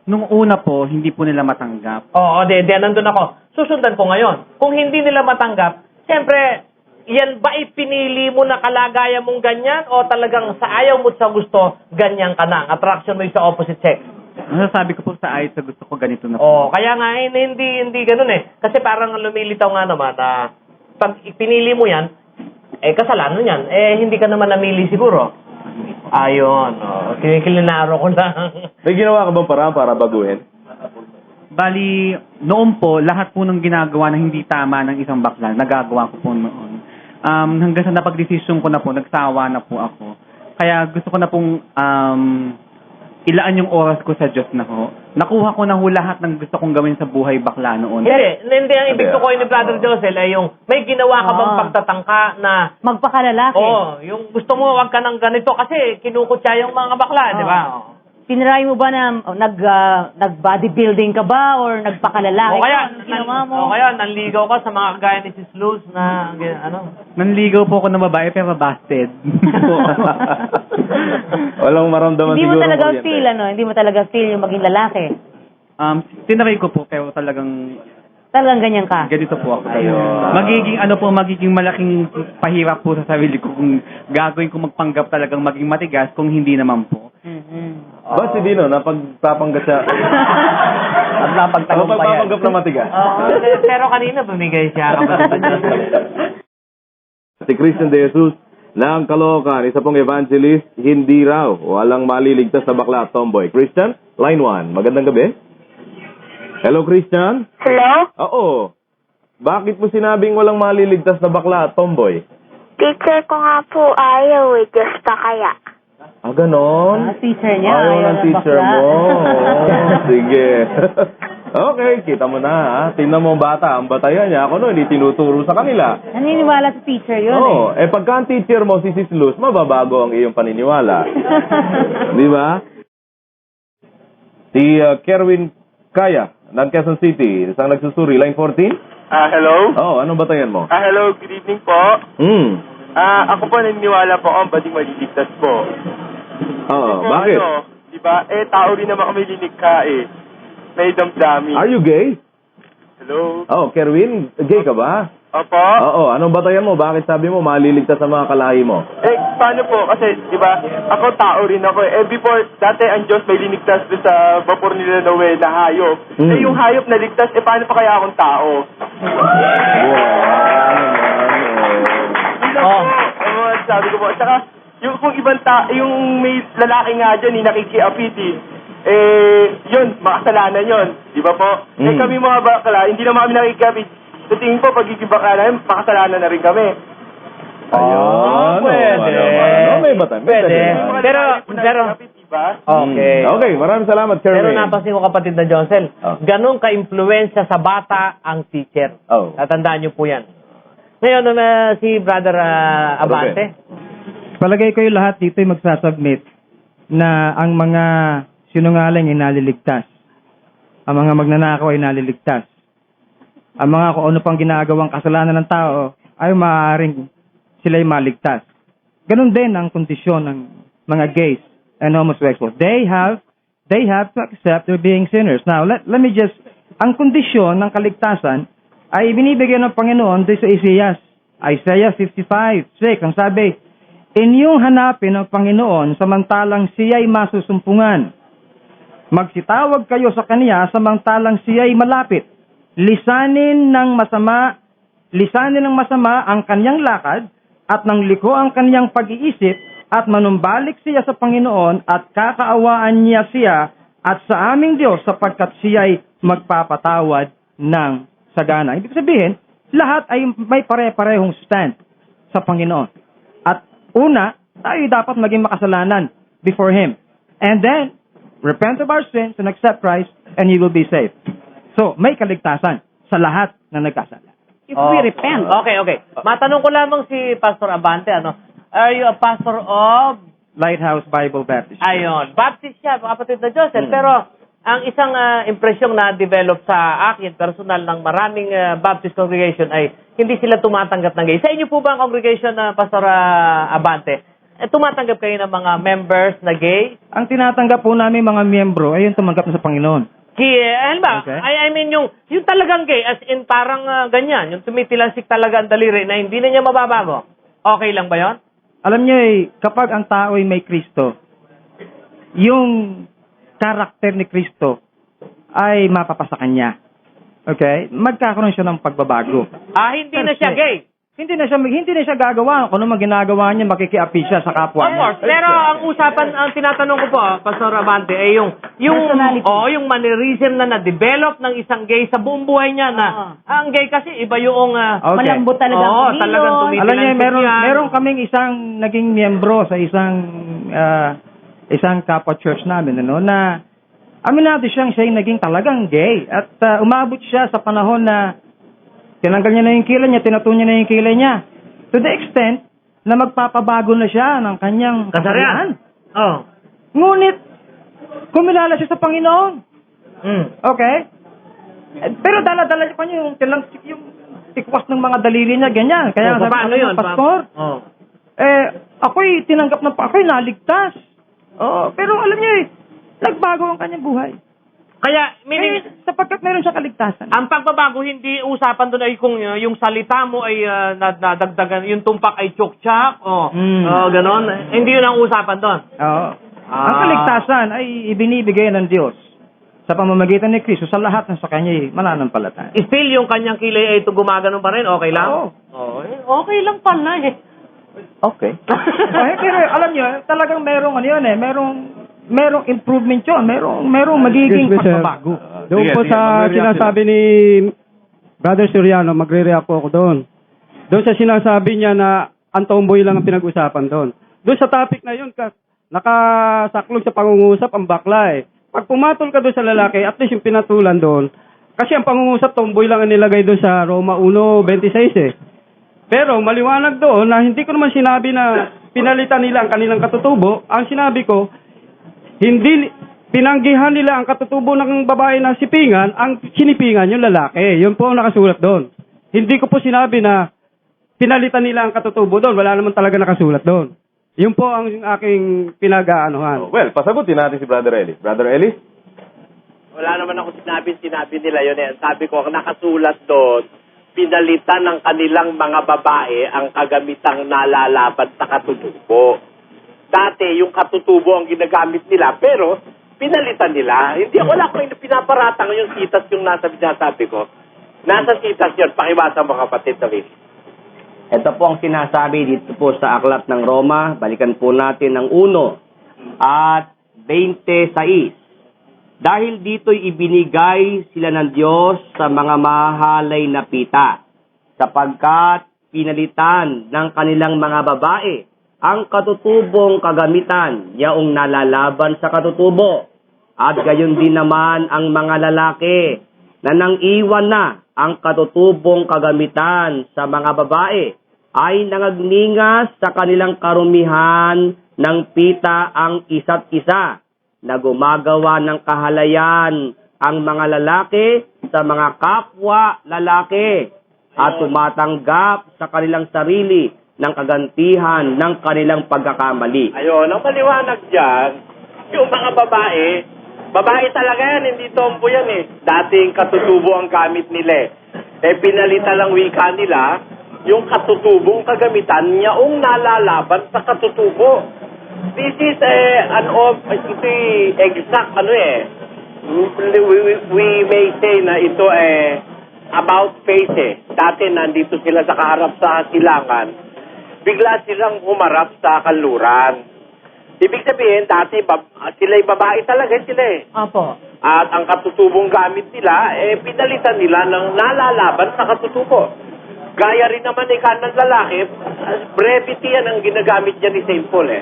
Nung una po, hindi po nila matanggap. Oo, nandun ako. Susundan ko ngayon. Kung hindi nila matanggap, siyempre, yan ba ipinili mo na kalagayan mong ganyan o talagang sa ayaw mo sa gusto, ganyan ka na? Attraction mo yung sa opposite sex? Nasasabi ko po sa ayos sa gusto ko ganito na po. Oo, kaya nga, hindi ganun eh. Kasi parang lumilitaw nga naman na pag ipinili mo yan, kasalanan yan. Hindi ka naman namili siguro. Ayun, kinikilinaro ko lang. May ginawa ka bang paraan para baguhin? Bali, noon po, lahat po ng ginagawa na hindi tama ng isang bakla, nagagawa ko po noon. Hanggang sa napag-desisyon ko na po, nagsawa na po ako. Kaya gusto ko na pong ilaan yung oras ko sa Diyos na ho. Nakuha ko na ho lahat ng gusto kong gawin sa buhay bakla noon. Hindi, ang ibig ko ni Brother Josel ay yung may ginawa ka bang pagtatangka na magpakalalaki. Oo, yung gusto mo wag ka ng ganito kasi kinukutya yung mga bakla, di ba? Tinry mo ba na nag-bodybuilding ka ba or nagpakalalaki? O kaya, Ano ginawa mo? nanligaw ka sa mga kagaya ni Sis Luz na Nanligaw po ako ng babae pero busted. Walang maramdaman Hindi mo siguro. talaga feel, Hindi mo talaga feel yung maging lalaki. Tinry ko po pero talagang Ganyan ka. ganito po ako. Ayun. Magiging malaking pahirap po sa sarili ko kung gagawin ko magpanggap talagang maging matigas kung hindi naman po. Ba si Dino, napagpapanggap siya. At napagtagumpayan. Napagpapanggap na matigas. Pero kanina bumigay siya. Si Christian De Jesus ng Caloocan, isa pong evangelist, hindi raw walang maliligtas sa bakla at tomboy. Christian, line 1. Magandang gabi. Hello, Christian? Hello? Oo. Bakit mo sinabing walang maliligtas na bakla at tomboy? Teacher ko nga po ayaw Diyos pa kaya. Ganon? Teacher niya. Ayaw ng ng teacher bakla. mo. Sige. Okay, kita mo na ha. Tingnan mo ang bata. Ang batayan niya, ako no, hindi tinuturo sa kanila. Naniniwala sa teacher yun Oo. Pagka ang teacher mo, si Sis Luz, mababago ang iyong paniniwala. Di ba? Si Kerwin Kaya, ng Quezon City, isang nagsusuri, line 14? Hello? Anong batayan mo? Hello, good evening po. Ako po naniniwala po ang bading maliligtas po. Bakit? Diba? Tao rin naman kami linikha May damdamin. Are you gay? Hello? Kerwin, gay ka ba? Opo? Oo, anong batayan mo? Bakit sabi mo maliligtas sa mga kalahi mo? Paano po? Kasi, diba, ako tao rin ako before, dati ang Diyos may linigtas doon sa vapor nila Noe na hayop. Yung hayop na ligtas, paano pa kaya akong tao? Sabi ko po. At saka, yung kung yung may lalaki nga dyan, nakikiapit yun, makasalanan yun. Di ba po? Kami mga bakla, hindi naman kami nakikiapit. Sa tingin po, pagiging bakla namin, makasalanan na rin kami. Ayun. Pwede. May batayan. Pwede. Pero, Okay, maraming salamat, Kerwin. Pero napansin ko, kapatid na Josel, ganun ka-influensya sa bata ang teacher. Tatandaan niyo po yan. Ngayon, si Brother Abante. Palagay ko yung lahat dito ay magsasubmit na ang mga sinungaling ay naliligtas. Ang mga magnanakaw ay naliligtas. ang mga kung ano pang ginagawang kasalanan ng tao ay maaaring sila'y maligtas. Ganun din ang kondisyon ng mga gays and homosexuals. They have to accept they're being sinners. Now, let me just, ang kondisyon ng kaligtasan ay binibigyan ng Panginoon doon sa Isaiah 55:6. Ang sabi, inyong hanapin ang Panginoon samantalang siya'y masusumpungan. Magsitawag kayo sa Kanya samantalang siya'y malapit. Lisanin ng masama ang kanyang lakad at ng liko ang kanyang pag-iisip at manumbalik siya sa Panginoon at kakaawaan niya siya at sa aming Diyos sapagkat siya'y magpapatawad ng sagana. Ibig sabihin, lahat ay may pare-parehong stand sa Panginoon. At una, tayo dapat maging makasalanan before Him. And then, repent of our sins and accept Christ and you will be saved. So, may kaligtasan sa lahat na nagkasala. If we repent. Okay. Matanong ko lamang si Pastor Abante, are you a pastor of Lighthouse Bible Baptist. Ayon. Baptist siya, kapatid na Joseph. Pero, ang isang impresyong na-develop sa akin, personal ng maraming Baptist congregation ay hindi sila tumatanggap ng gay. Sa inyo po ba ang congregation na Pastor Abante? Tumatanggap kayo ng mga members na gay? Ang tinatanggap po namin mga miyembro ay yung tumanggap na sa Panginoon. Okay. I mean, yung talagang gay, as in parang ganyan, yung tumitilasik talaga ang daliri na hindi na niya mababago. Okay lang ba yon? Alam niyo kapag ang tao ay may Kristo, yung karakter ni Kristo ay mapapasa kanya. Okay? Magkakaroon siya ng pagbabago. Hindi na siya gay. Hindi na siya gagawa. Kung ano man ginagawa niya, makikiapi siya sa kapwa Of niya. course. Pero ang usapan, ang tinatanong ko po, Pastor Abante, ay yung mannerism na na-develop ng isang gay sa buong buhay niya na ang gay kasi iba yung malambot talaga ang talagang tumitilan. Alam niyo, meron kaming isang naging miyembro sa isang kapwa church namin, na aminado siya yung naging talagang gay. At umabot siya sa panahon na tinanggal niya na yung kilay niya, tinatoo niya na yung kilay niya. To the extent na magpapabago na siya ng kanyang kasarian. Ngunit, kumilala siya sa Panginoon. Okay? Pero dala-dala niya pa niya yung tikwas ng mga daliri niya, ganyan. Kaya sabi ko, Pastor, ako'y tinanggap ako'y naligtas. Pero alam niyo nagbago ang kanyang buhay. Kaya, meaning, sapagkat meron siya kaligtasan. Ang pagbabago, hindi usapan doon ay kung yung salita mo ay nadagdagan, yung tumpak ay chok-chak, ganon. Hindi yun ang usapan doon. Ang kaligtasan ay ibinibigay ng Diyos sa pamamagitan ni Kristo sa lahat ng sa kanya mananampalataya. Still, yung kanyang kilay ay gumaganon pa rin, okay lang? Okay lang pala Okay. Pero alam niyo, talagang merong merong improvement yun. Merong magiging pagbabago. Doon po sa sinasabi ni Brother Soriano, magre-react po ako doon. Doon sa sinasabi niya na ang tomboy lang ang pinag-usapan doon. Doon sa topic na yun, nakasaklog sa pangungusap ang bakla Pag pumatol ka doon sa lalaki, at least yung pinatulan doon, kasi ang pangungusap tomboy lang ang nilagay doon sa Roma 1:26 Pero maliwanag doon na hindi ko naman sinabi na pinalitan nila ang kanilang katutubo. Ang sinabi ko, hindi pinanggihan nila ang katutubo ng babae na sipingan, ang sinipingan yung lalaki. Yun po ang nakasulat doon. Hindi ko po sinabi na pinalitan nila ang katutubo doon. Wala naman talaga nakasulat doon. Yun po ang aking pinag-aanuhan. Well, pasagutin natin si Brother Eli. Brother Eli? Wala naman ako sinabi nila yun. Sabi ko, ang nakasulat doon, pinalitan ng kanilang mga babae ang kagamitang nalalaban sa katutubo. Dati, yung katutubo ang ginagamit nila, pero pinalitan nila. Hindi, wala ko pinaparatang yung sitas yung nasa sinasabi ko. Nasa sitas yun, pakiwasan mo kapatid na Ito po ang sinasabi dito po sa Aklat ng Roma. Balikan po natin ang 1 at 26. Dahil dito'y ibinigay sila ng Diyos sa mga mahalay na pita, sapagkat pinalitan ng kanilang mga babae ang katutubong kagamitan yaong nalalaban sa katutubo. At gayon din naman ang mga lalaki na nang iwan na ang katutubong kagamitan sa mga babae ay nangagningas sa kanilang karumihan ng pita ang isa't isa na gumagawa ng kahalayan ang mga lalaki sa mga kapwa lalaki at tumatanggap sa kanilang sarili ng kagantihan ng kanilang pagkakamali. Ayun, ang maliwanag dyan, yung mga babae talaga yan, hindi tombo yan eh. Dating katutubo ang gamit nila eh. Pinalitan lang wika nila, yung katutubong kagamitan niya ang nalalaban sa katutubo. This is exact we may say na ito about face eh. Dati nandito sila sa kaharap sa silangan, bigla silang humarap sa kanluran. Ibig sabihin, dati sila'y babae talaga sila eh. Opo. At ang katutubong gamit nila, pinalitan nila ng nalalaban sa katutubo. Gaya rin naman ng lalaki, brevity yan ang ginagamit niya ni St. Paul eh.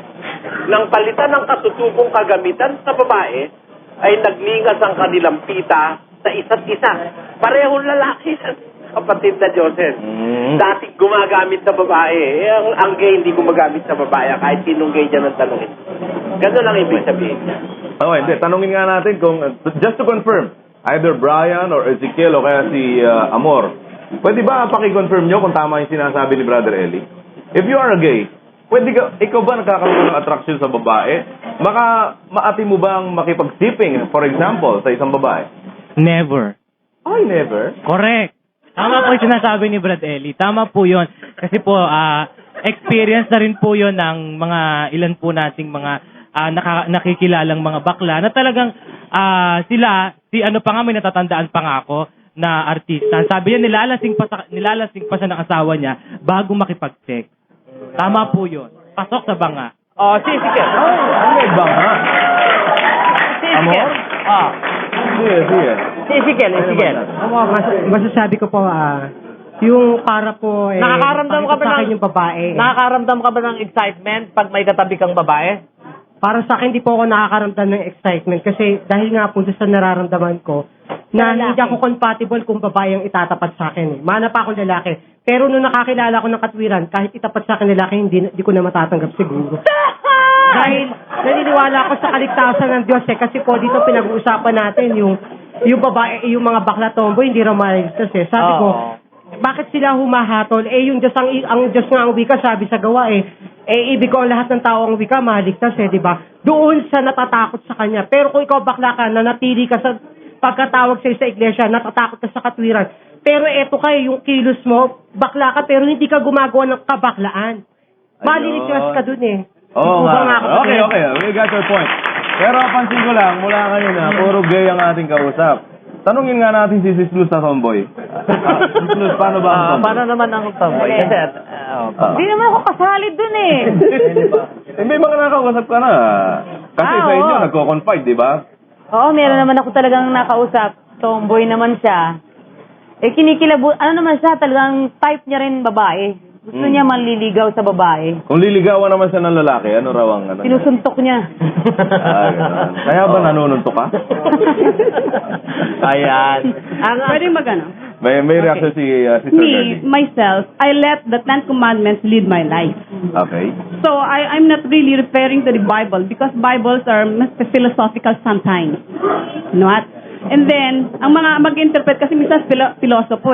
Nang palitan ng katutubong kagamitan sa babae, ay naglingas ang kanilang pita sa isa't isa. Parehong lalaki kapatid na Joseph. Dati gumagamit sa babae. Ang gay hindi gumagamit sa babae. Kahit sinong gay dyan ang tanongin. Ganun lang ibig sabihin niya. Okay, hindi. Tanungin nga natin kung, just to confirm, either Brian or Ezekiel o kaya si Amor, pwede ba paki-confirm nyo kung tama yung sinasabi ni Brother Eli? If you are a gay, ikaw ba nagkakaroon ng attraction sa babae? Maati mo bang makipag-sipping, for example, sa isang babae? Never. Ay, never? Correct. Tama po yung sinasabi ni Brad Eli. Tama po yun. Kasi po, experience na rin po yun ng mga ilan po nating mga nakikilalang mga bakla na talagang si ano pa nga, may natatandaan pa nga ako na artista. Sabi niya, nilalasing pa siya ng asawa niya bago makipag-sex. Tama po yun. Pasok sa banga. Sige. May banga? Amor? Sige. Masasabi ko po, yung para po, Nakakaramdam ka ba sa akin ng yung babae. Nakakaramdam ka ba ng excitement pag may katabi kang babae? Para sa akin, di po ako nakakaramdam ng excitement kasi dahil nga po sa nararamdaman ko na hindi ako compatible kung babae ang itatapat sa akin. Mana pa akong lalaki. Pero nung nakakilala ko ng katwiran, kahit itapat sa akin lalaki, hindi ko na matatanggap siguro. Dahil naniniwala ako sa kaligtasan ng Diyos kasi po dito pinag-uusapan natin yung babae, yung mga bakla tomboy, hindi raw maligtas eh. Sabi ko, bakit sila humahatol? Yung Diyos ang Diyos nga ang wika, sabi sa gawa ibig ko ang lahat ng tao ang wika, maligtas di ba? Doon sa natatakot sa kanya. Pero kung ikaw bakla ka, nanatili ka sa pagkatawag sa iglesia, natatakot ka sa katwiran. Pero eto kayo, yung kilos mo, bakla ka, pero hindi ka gumagawa ng kabaklaan. Maliligtas ka dun Oo nga. Okay. We got your point. Pero pansin ko lang, mula kanina, puro gay ang ating kausap. Tanungin nga natin si Sis Luz sa tomboy. Sis Luz, paano ba ang tomboy? Paano naman ang tomboy? Kasi, Hindi naman ako kasali dun May mga nakausap ka na. Kasi sa inyo, nagko-confide, di ba? Oo, meron naman ako talagang nakausap. Tomboy naman siya. Ano naman siya, talagang type niya rin babae. Gusto niya manliligaw sa babae. Kung liligawan naman siya ng lalaki, ano raw ang ano? Sinusuntok niya. Ganun. Kaya ba nanununtok ka? Ayan. Pwede magano? May reaction si Sister Me, Gertie. myself, I let the 10 Commandments lead my life. Okay. So I'm not really referring to the Bible because Bibles are philosophical sometimes. Not. And then, ang mga mag-interpret kasi minsan pilosopo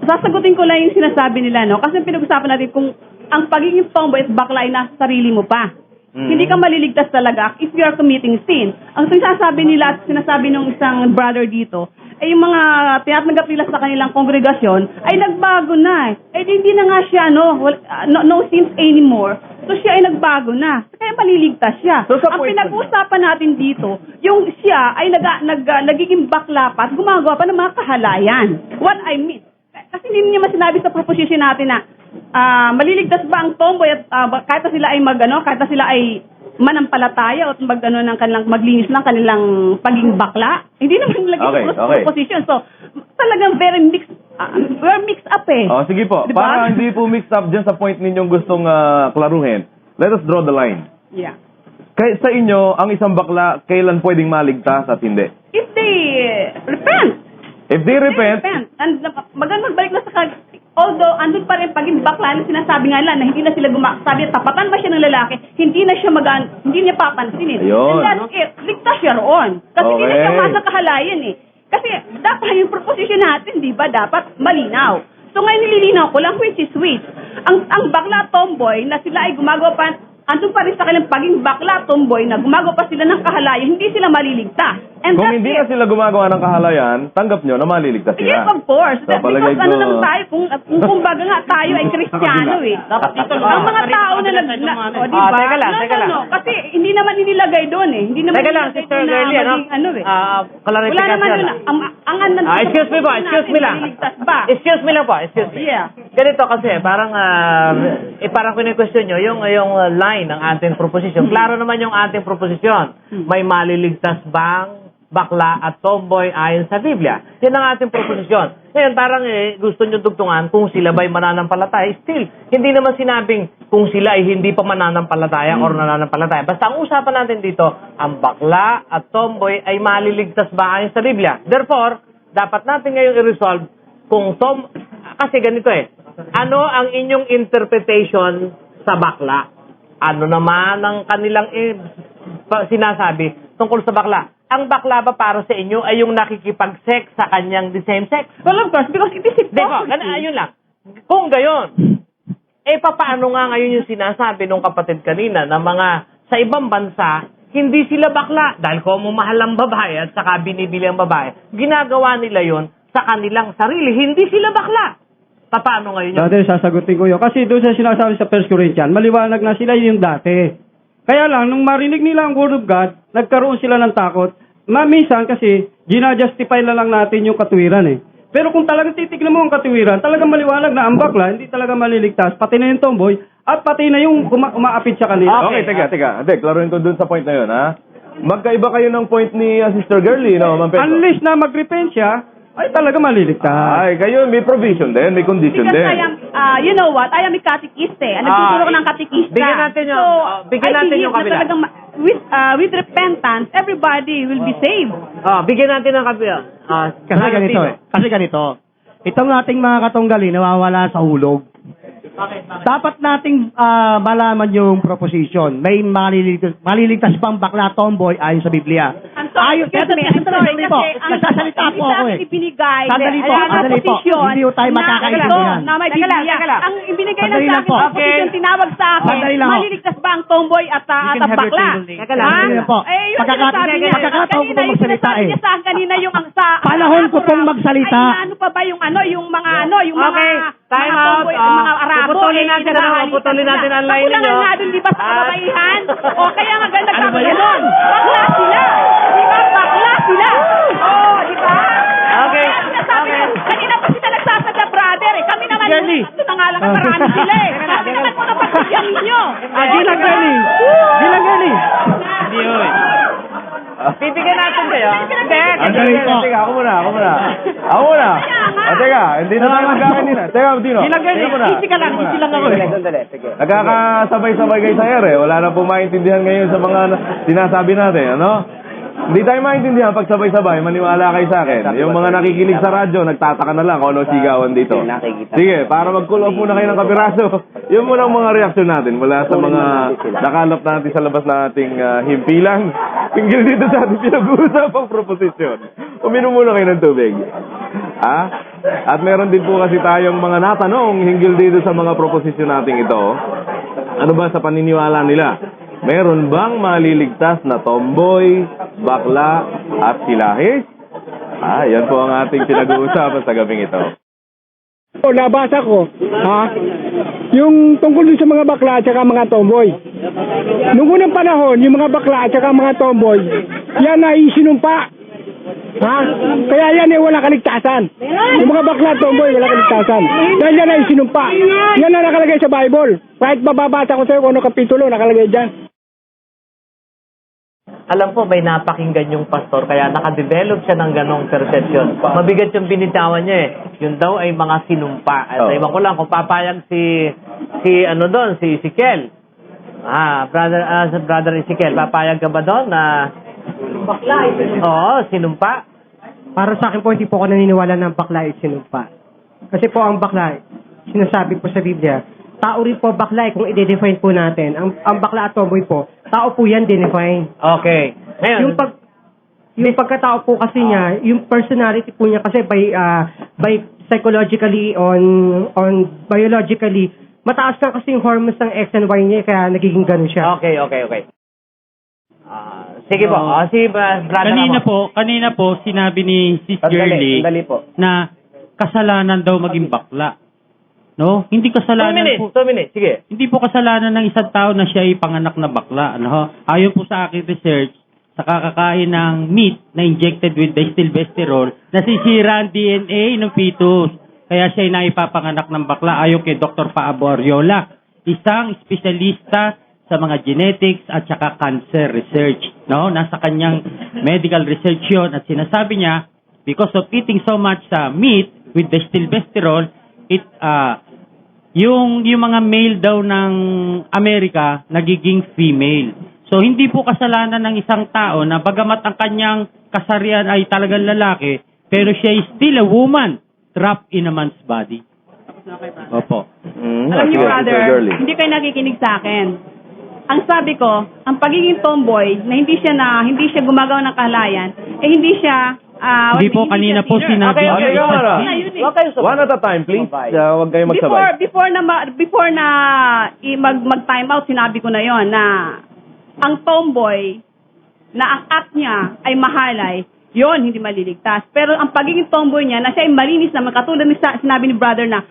Sasagutin ko lang yung sinasabi nila, no? Kasi pinag-usapan natin kung ang pagiging tomboy at bakla ay nasa sarili mo pa. Hindi ka maliligtas talaga if you are committing sin. Ang sinasabi nila at sinasabi ng isang brother dito, yung mga tinatanggap nila sa kanilang kongregasyon ay nagbago na hindi na nga siya, no sins anymore. So siya ay nagbago na. Kaya maliligtas siya. So, ang pinag-uusapan natin dito, yung siya ay nagiging bakla pa at gumagawa pa ng mga kahalayan. What I mean, kasi hindi niya sinabi sa proposition natin na maliligtas ba ang tomboy at kahit na sila ay kahit na sila ay manampalataya o ng kanilang maglinis ng kanilang pagiging bakla. Hindi naman lagi sa proposition. So, talagang very mixed up sige po. Diba? Para hindi po mixed up dyan sa point ninyong gustong klaruhin, let us draw the line. Yeah. Kaya sa inyo, ang isang bakla, kailan pwedeng maligtas at hindi? If they repent. If they repent. And magbalik na sa although andun pa rin paging bakla na sinasabi nga lang na hindi na sila sabi tapatan ba siya ng lalaki, hindi niya papansinin. Ayun. And that's it. Ligtas siya roon. Kasi hindi na siya masakahalayan Kasi dapat dapat yung proposition natin, di ba, dapat malinaw. So ngayon nililinaw ko lang which is which. Ang bakla tomboy na sila ay gumagawa pa, andun pa rin sa kanilang paging bakla tomboy na gumagawa pa sila ng kahalayan, hindi sila maliligtas. And Kung that's hindi it. na sila gumagawa ng kahalayan, tanggap nyo na maliligtas sila. Yes, of course. Sa Because palagay ano ko- lang tayo, kung kumbaga nga tayo ay Kristiyano eh. Dapat dito Ang mga tao na o di ba? teka lang, teka lang. Kasi hindi naman inilagay doon eh. Hindi naman Teka lang, inilagay Sister doon na Girlie, ano? maging ano eh. Wala Clarification. naman yun. Excuse me po, excuse me lang. Maliligtas ba? Excuse me lang po, excuse me. Yeah. Ganito kasi, parang kini-question nyo, yung line ng ating proposition. Klaro naman yung ating proposition. May maliligtas bang bakla at tomboy ayon sa Biblia? Yan ang ating proposition. Ngayon, parang gusto nyo dugtungan kung sila ba'y mananampalataya. Still, hindi naman sinabing kung sila ay hindi pa mananampalataya or nananampalataya. Basta ang usapan natin dito, ang bakla at tomboy ay maliligtas ba ayon sa Biblia? Therefore, dapat natin ngayon i-resolve kung kasi ganito ano ang inyong interpretation sa bakla? Ano naman ang kanilang sinasabi tungkol sa bakla? Ang bakla ba para sa inyo ay yung nakikipag-sex sa kanyang the same sex? Well, of course, because it is hypocrisy. Ayun lang. Kung gayon, paano nga ngayon yung sinasabi nung kapatid kanina na mga sa ibang bansa, hindi sila bakla dahil mahal ang babae at saka binibili ang babae. Ginagawa nila yon sa kanilang sarili. Hindi sila bakla. Paano ngayon yun? Dati sasagutin ko yun. Kasi doon sa sinasabi sa 1 Corinthians, maliwanag na sila yung dati. Kaya lang, nung marinig nila ang Word of God, nagkaroon sila ng takot. Minsan kasi, ginajustify lang natin yung katuwiran Pero kung talagang titignan mo ang katuwiran, talagang maliwanag na ang bakla, hindi talaga maliligtas, pati na yung tomboy, at pati na yung umaapit sa kanila. Okay, teka. Ate, klaruin ko dun sa point na yun, ha? Magkaiba kayo ng point ni Sister Girlie, no, Ma'am Pedro? Unless na mag-repent siya, ay talaga maliligtas. Ay, kayo, may provision din, may condition Because din. I am, you know what, I am a catechist Nagtuturo ko ng katekista. Bigyan natin yung kabila. Talagang with repentance, everybody will be saved. Bigyan natin ng kabila. Kasi ganito. Itong ating mga katunggali nawawala sa hulog. Dapat nating malaman yung proposition. May maliligtas pang bakla tomboy ayon sa Biblia. Ayon sa Nagsasalita po ako ibinigay, Sandali po. Hindi po tayo magkakaintindihan. na may Biblia. Ang ibinigay lang Sandali sa lang akin, po. proposition tinawag sa akin, Sandali lang po. maliligtas ba ang tomboy at bakla? Sandali lang po. Yung sinasabi niya, Pagkakataon ko kanina, pong magsalita yung sinasabi niya sa akin kanina yung sa Panahon ko pong magsalita. Ay, ano pa ba yung mga Time mga out. tomboy, mga Arabo, Puputulin natin ang line Kulang ninyo. nga dun, di ba, sa kababaihan? O kaya nga ganda Ano ba sabi yan? nun. Bakla sila. Di ba? Bakla sila. Di ba? Okay. Sabi Okay. kanina pa sila nagsasadya, brother. Kami naman Girlie. ito na nga lang ang marami sila Kami naman mga pagbigyan ninyo. Gila Girlie! Hindi yun. Bibigyan natin kayo. Teka, ako muna. Teka, hindi na tayo magkakanina. Teka, Dino. Easy ka lang ako Nagkakasabay-sabay kayo sa air Wala na po maintindihan ngayon sa mga sinasabi natin, ano? Hindi tayo maintindihan pag sabay-sabay, maniwala kayo sa akin. Yung mga nakikinig sa radyo, nagtataka na lang kung ano sigawan dito. Sige, para mag-cool off muna kayo ng kapiraso, yun muna ang mga reaksyon natin mula sa mga nakalap natin sa labas na ating himpilan. Tingil dito sa ating pinag-uusapang proposisyon. Uminom muna kayo ng tubig. At meron din po kasi tayong mga natanong hinggil dito sa mga proposisyon nating ito. Ano ba sa paniniwala nila? Meron bang maliligtas na tomboy, bakla, at silahis? Yan po ang ating pinag-uusapan sa gabing ito. Nabasa ko, yung tungkol din sa mga bakla at saka mga tomboy. Noong unang panahon, yung mga bakla at saka mga tomboy, yan ay sinumpa. Kaya yan ay wala kaligtasan. Yung mga bakla at tomboy, wala kaligtasan. Dahil yan ay sinumpa. Yan na nakalagay sa Bible. Kahit mababasa ko sa'yo kung ano kapitulo, nakalagay dyan. Alam po, may napakinggan yung pastor, kaya nakadevelop siya ng ganong perception. Mabigat yung binitawan niya Yun daw ay mga sinumpa. At iwan ko lang, kung papayag si Ezekiel. Brother Ezekiel, papayag ka ba doon na bakla ay sinumpa? Oo, sinumpa. Para sa akin po, hindi po ako naniniwala ng bakla ay sinumpa. Kasi po ang bakla, sinasabi po sa Biblia, tao rin po bakla kung i-define po natin. Ang bakla at tomboy po, tao po yan, define. Okay. Ngayon, Yung pagkatao po kasi niya, yung personality po niya kasi by psychologically on biologically, mataas na kasi yung hormones ng X and Y niya kaya nagiging ganun siya. Okay. Sige po. Si Brother Kanina po sinabi ni Sis Girlie na kasalanan daw maging bakla. No? Hindi kasalanan 2 minutes. Sige. Hindi po kasalanan ng isang tao na siya ay panganak na bakla. Ano? Ayon po sa aking research, sa kakakain ng meat na injected with dihydrosterol, nasisira ang DNA ng fetus. Kaya siya ay naipapanganak ng bakla ayon kay Dr. Paabo Ariola, isang espesyalista sa mga genetics at saka cancer research. No? Nasa kanyang medical research yun at sinasabi niya, because of eating so much meat with dihydrosterol, yung mga male daw ng Amerika nagiging female. So hindi po kasalanan ng isang tao na bagamat ang kanyang kasarian ay talagang lalaki, pero siya is still a woman trapped in a man's body. Opo. Alam niyo, brother, hindi kayo nakikinig sa akin. Ang sabi ko, ang pagiging tomboy na hindi siya gumagawa ng kahalayan, hindi siya Hindi po, kanina po sinabi. One at a time, please. Huwag kayong magsabay. Before na mag-time out, sinabi ko na yon na ang tomboy na ang act niya ay mahalay, yon hindi maliligtas. Pero ang pagiging tomboy niya, na siya ay malinis naman, katulad ng sinabi ni brother na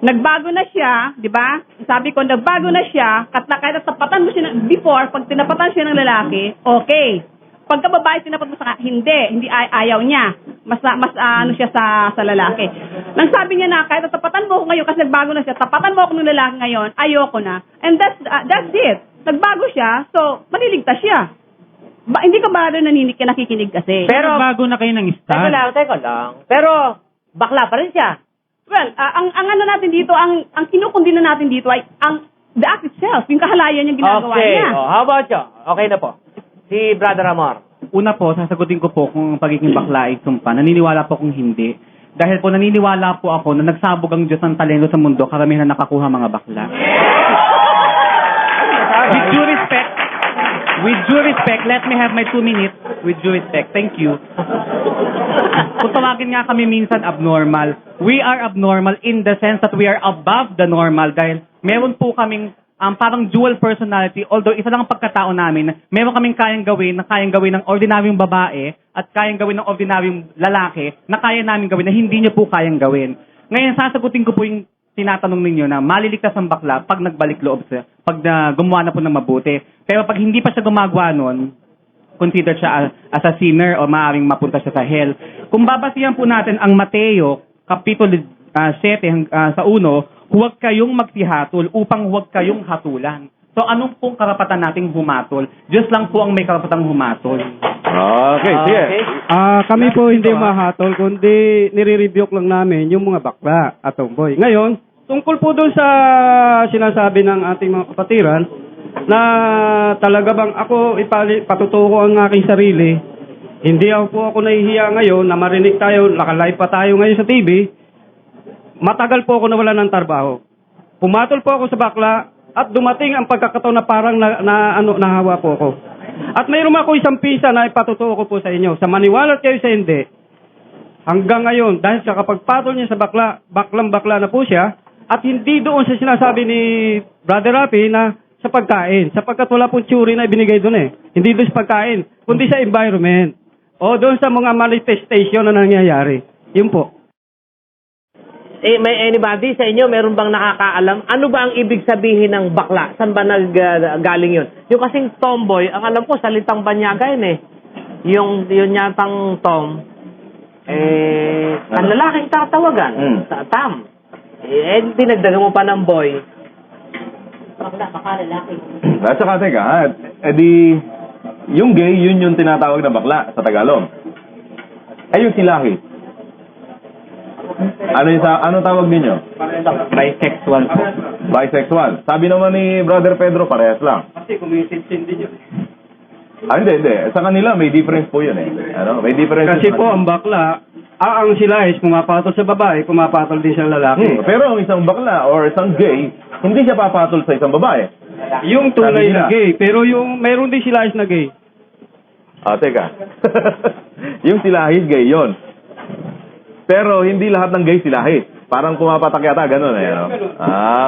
nagbago na siya, di ba? Sabi ko, nagbago na siya, kahit tapatan mo siya before, pag tinapatan siya ng lalaki, okay. Pagka babae tinapat mo sa hindi ayaw niya. Mas ano siya sa lalaki. Nang sabi niya na kahit tapatan mo ako ngayon kasi nagbago na siya, tapatan mo ako ng lalaki ngayon, ayoko na. And that's it. Nagbago siya, so maliligtas siya. Hindi ka ba rin nakikinig kasi? Pero bago na kayo ng stand. Teka lang. Pero bakla pa rin siya. Well, ang ano natin dito, ang kinukundina natin dito ay the act itself, yung kahalayan yung ginagawa niya. Okay, how about you? Okay na po. Si Brother Amor. Una po, sasagutin ko po kung pagiging bakla ay sumpa. Naniniwala po kung hindi. Dahil po naniniwala po ako na nagsabog ang Diyos ng talento sa mundo, karamihan na nakakuha mga bakla. With due respect, let me have my 2 minutes. With due respect, thank you. Kung tawagin nga kami minsan abnormal, we are abnormal in the sense that we are above the normal dahil meron po kaming parang dual personality, although isa lang ang pagkatao namin, meron kaming kayang gawin ng ordinaryong babae at kayang gawin ng ordinaryong lalaki na kaya namin gawin na hindi niyo po kayang gawin. Ngayon, sasagutin ko po yung tinatanong ninyo na maliligtas ang bakla pag nagbalik loob siya, pag gumawa na po ng mabuti. Pero pag hindi pa siya gumagawa nun, consider siya as a sinner o maaaring mapunta siya sa hell. Kung babasihan po natin ang Mateo, Kapitulo 7 sa 1, huwag kayong magsihatol upang huwag kayong hatulan. So, anong pong karapatan nating humatol? Diyos lang po ang may karapatang humatol. Okay, sige. Kami po hindi mahatol, kundi nire-rebuke lang namin yung mga bakla at tomboy. Ngayon, tungkol po doon sa sinasabi ng ating mga kapatiran, na talaga bang ako patutuko ang aking sarili, hindi ako nahihiya ngayon na marinig tayo, nakalive pa tayo ngayon sa TV, matagal po ako nawala ng trabaho. Pumatol po ako sa bakla at dumating ang pagkakataon na parang nahawa po ako. At mayroon ako isang pisa na ipatutuo ko po sa inyo. Sa maniwala kayo sa hindi, hanggang ngayon, dahil sa kapagpatol niya sa bakla, baklang-bakla na po siya, at hindi doon sa sinasabi ni Brother Rafi na sa pagkain, sapagkat wala pong theory na ibinigay doon eh. Hindi doon sa pagkain, kundi sa environment. O doon sa mga manifestation na nangyayari. Yun po. May anybody sa inyo, meron bang nakakaalam? Ano ba ang ibig sabihin ng bakla? Saan ba galing yun? Yung kasing tomboy, ang alam ko, salitang banyaga yun eh. Yung yatang tom, ang lalaking tatawagan, tam. Dinagdagan mo pa ng boy. Bakla, baka lalaki. At saka, teka, yung gay, yun yung tinatawag na bakla sa Tagalog. Yung silaki. Ano tawag ninyo? Bisexual po. Bisexual. Sabi naman ni Brother Pedro, parehas lang. Kasi kumisinsin din yun. Hindi. Sa kanila, may difference po yun eh. May difference. Kasi po, ang bakla, ang sila is pumapatol sa babae, pumapatol din sa lalaki. Pero ang isang bakla or isang gay, hindi siya papatol sa isang babae. Yung tunay na gay, pero yung meron din sila is na gay. Teka. Yung silahis gay yon. Pero hindi lahat ng gay silahis. Parang pumapatak yata, ganun eh. No?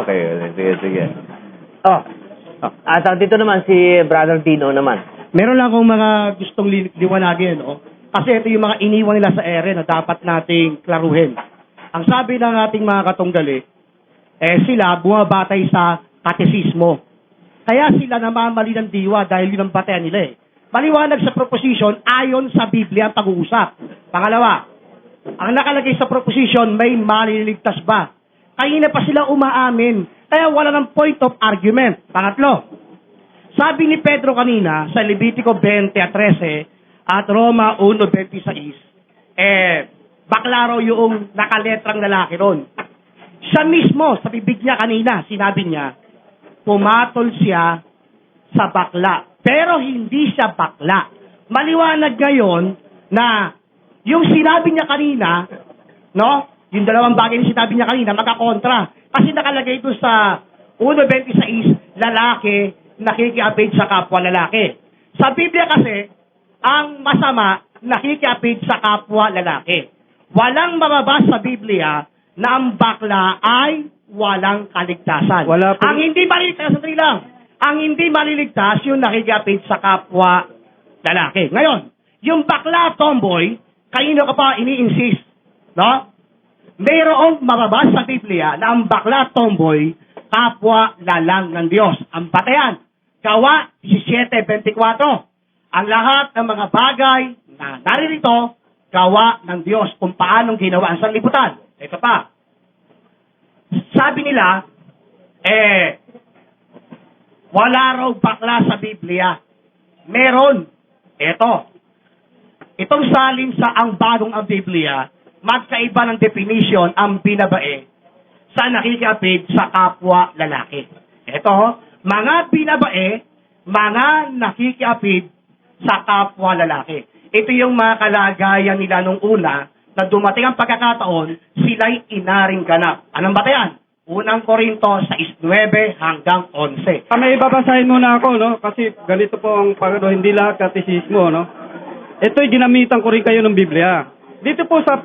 Okay. Sige. Dito naman si Brother Dino naman. Meron lang akong mga gustong liwanagin, no? Kasi ito yung mga iniwan nila sa ere na dapat nating klaruhin. Ang sabi ng ating mga katunggali, sila bumabatay sa katesismo. Kaya sila namamali ng diwa dahil yun ang batayan nila eh. Maliwanag sa proposition, ayon sa Biblia ang pag-uusap. Pangalawa, ang nakalagay sa proposition, may maliligtas ba? Kanina pa sila umaamin, kaya wala ng point of argument. Pangatlo, sabi ni Pedro kanina sa Levitico 20:13 at Roma 1:26, bakla raw yung nakaletrang lalaki ron. Siya mismo, sa bibig niya kanina, sinabi niya, pumatol siya sa bakla. Pero hindi siya bakla. Maliwanag ngayon na yung sinabi niya kanina, no? Yung dalawang bagay na sinabi niya kanina, magkakontra. Kasi nakalagay doon sa 1:26, lalaki nakikiapid sa kapwa lalaki. Sa Biblia kasi, ang masama nakikiapid sa kapwa lalaki. Walang mababas sa Biblia na ang bakla ay walang kaligtasan. Ang hindi maliligtas, sandali lang. Ang hindi maliligtas, yung nakikiapid sa kapwa lalaki. Ngayon, yung bakla tomboy, kanino ka pa ini-insist? No? Mayroong mababas sa Biblia na ang bakla tomboy, kapwa lalang ng Diyos. Ang batayan, Gawa 17:24. Ang lahat ng mga bagay na naririto, gawa ng Diyos kung paanong ginawa ang sanlibutan. Ito pa. Sabi nila, wala raw bakla sa Biblia. Meron. Ito. Itong salin sa ang bagong ang Biblia, magkaiba ng definition ang binabae sa nakikiapid sa kapwa lalaki. Ito, mga binabae, mga nakikiapid sa kapwa lalaki. Ito yung mga kalagayan nila nung una na dumating ang pagkakataon, sila'y inaring ganap. Anong batayan? Unang Korinto 6:9 hanggang 11. May babasahin muna ako, no? Kasi ganito po ang hindi lahat katisismo, no? Ito'y ginamitan ko rin kayo ng Biblia. Dito po sa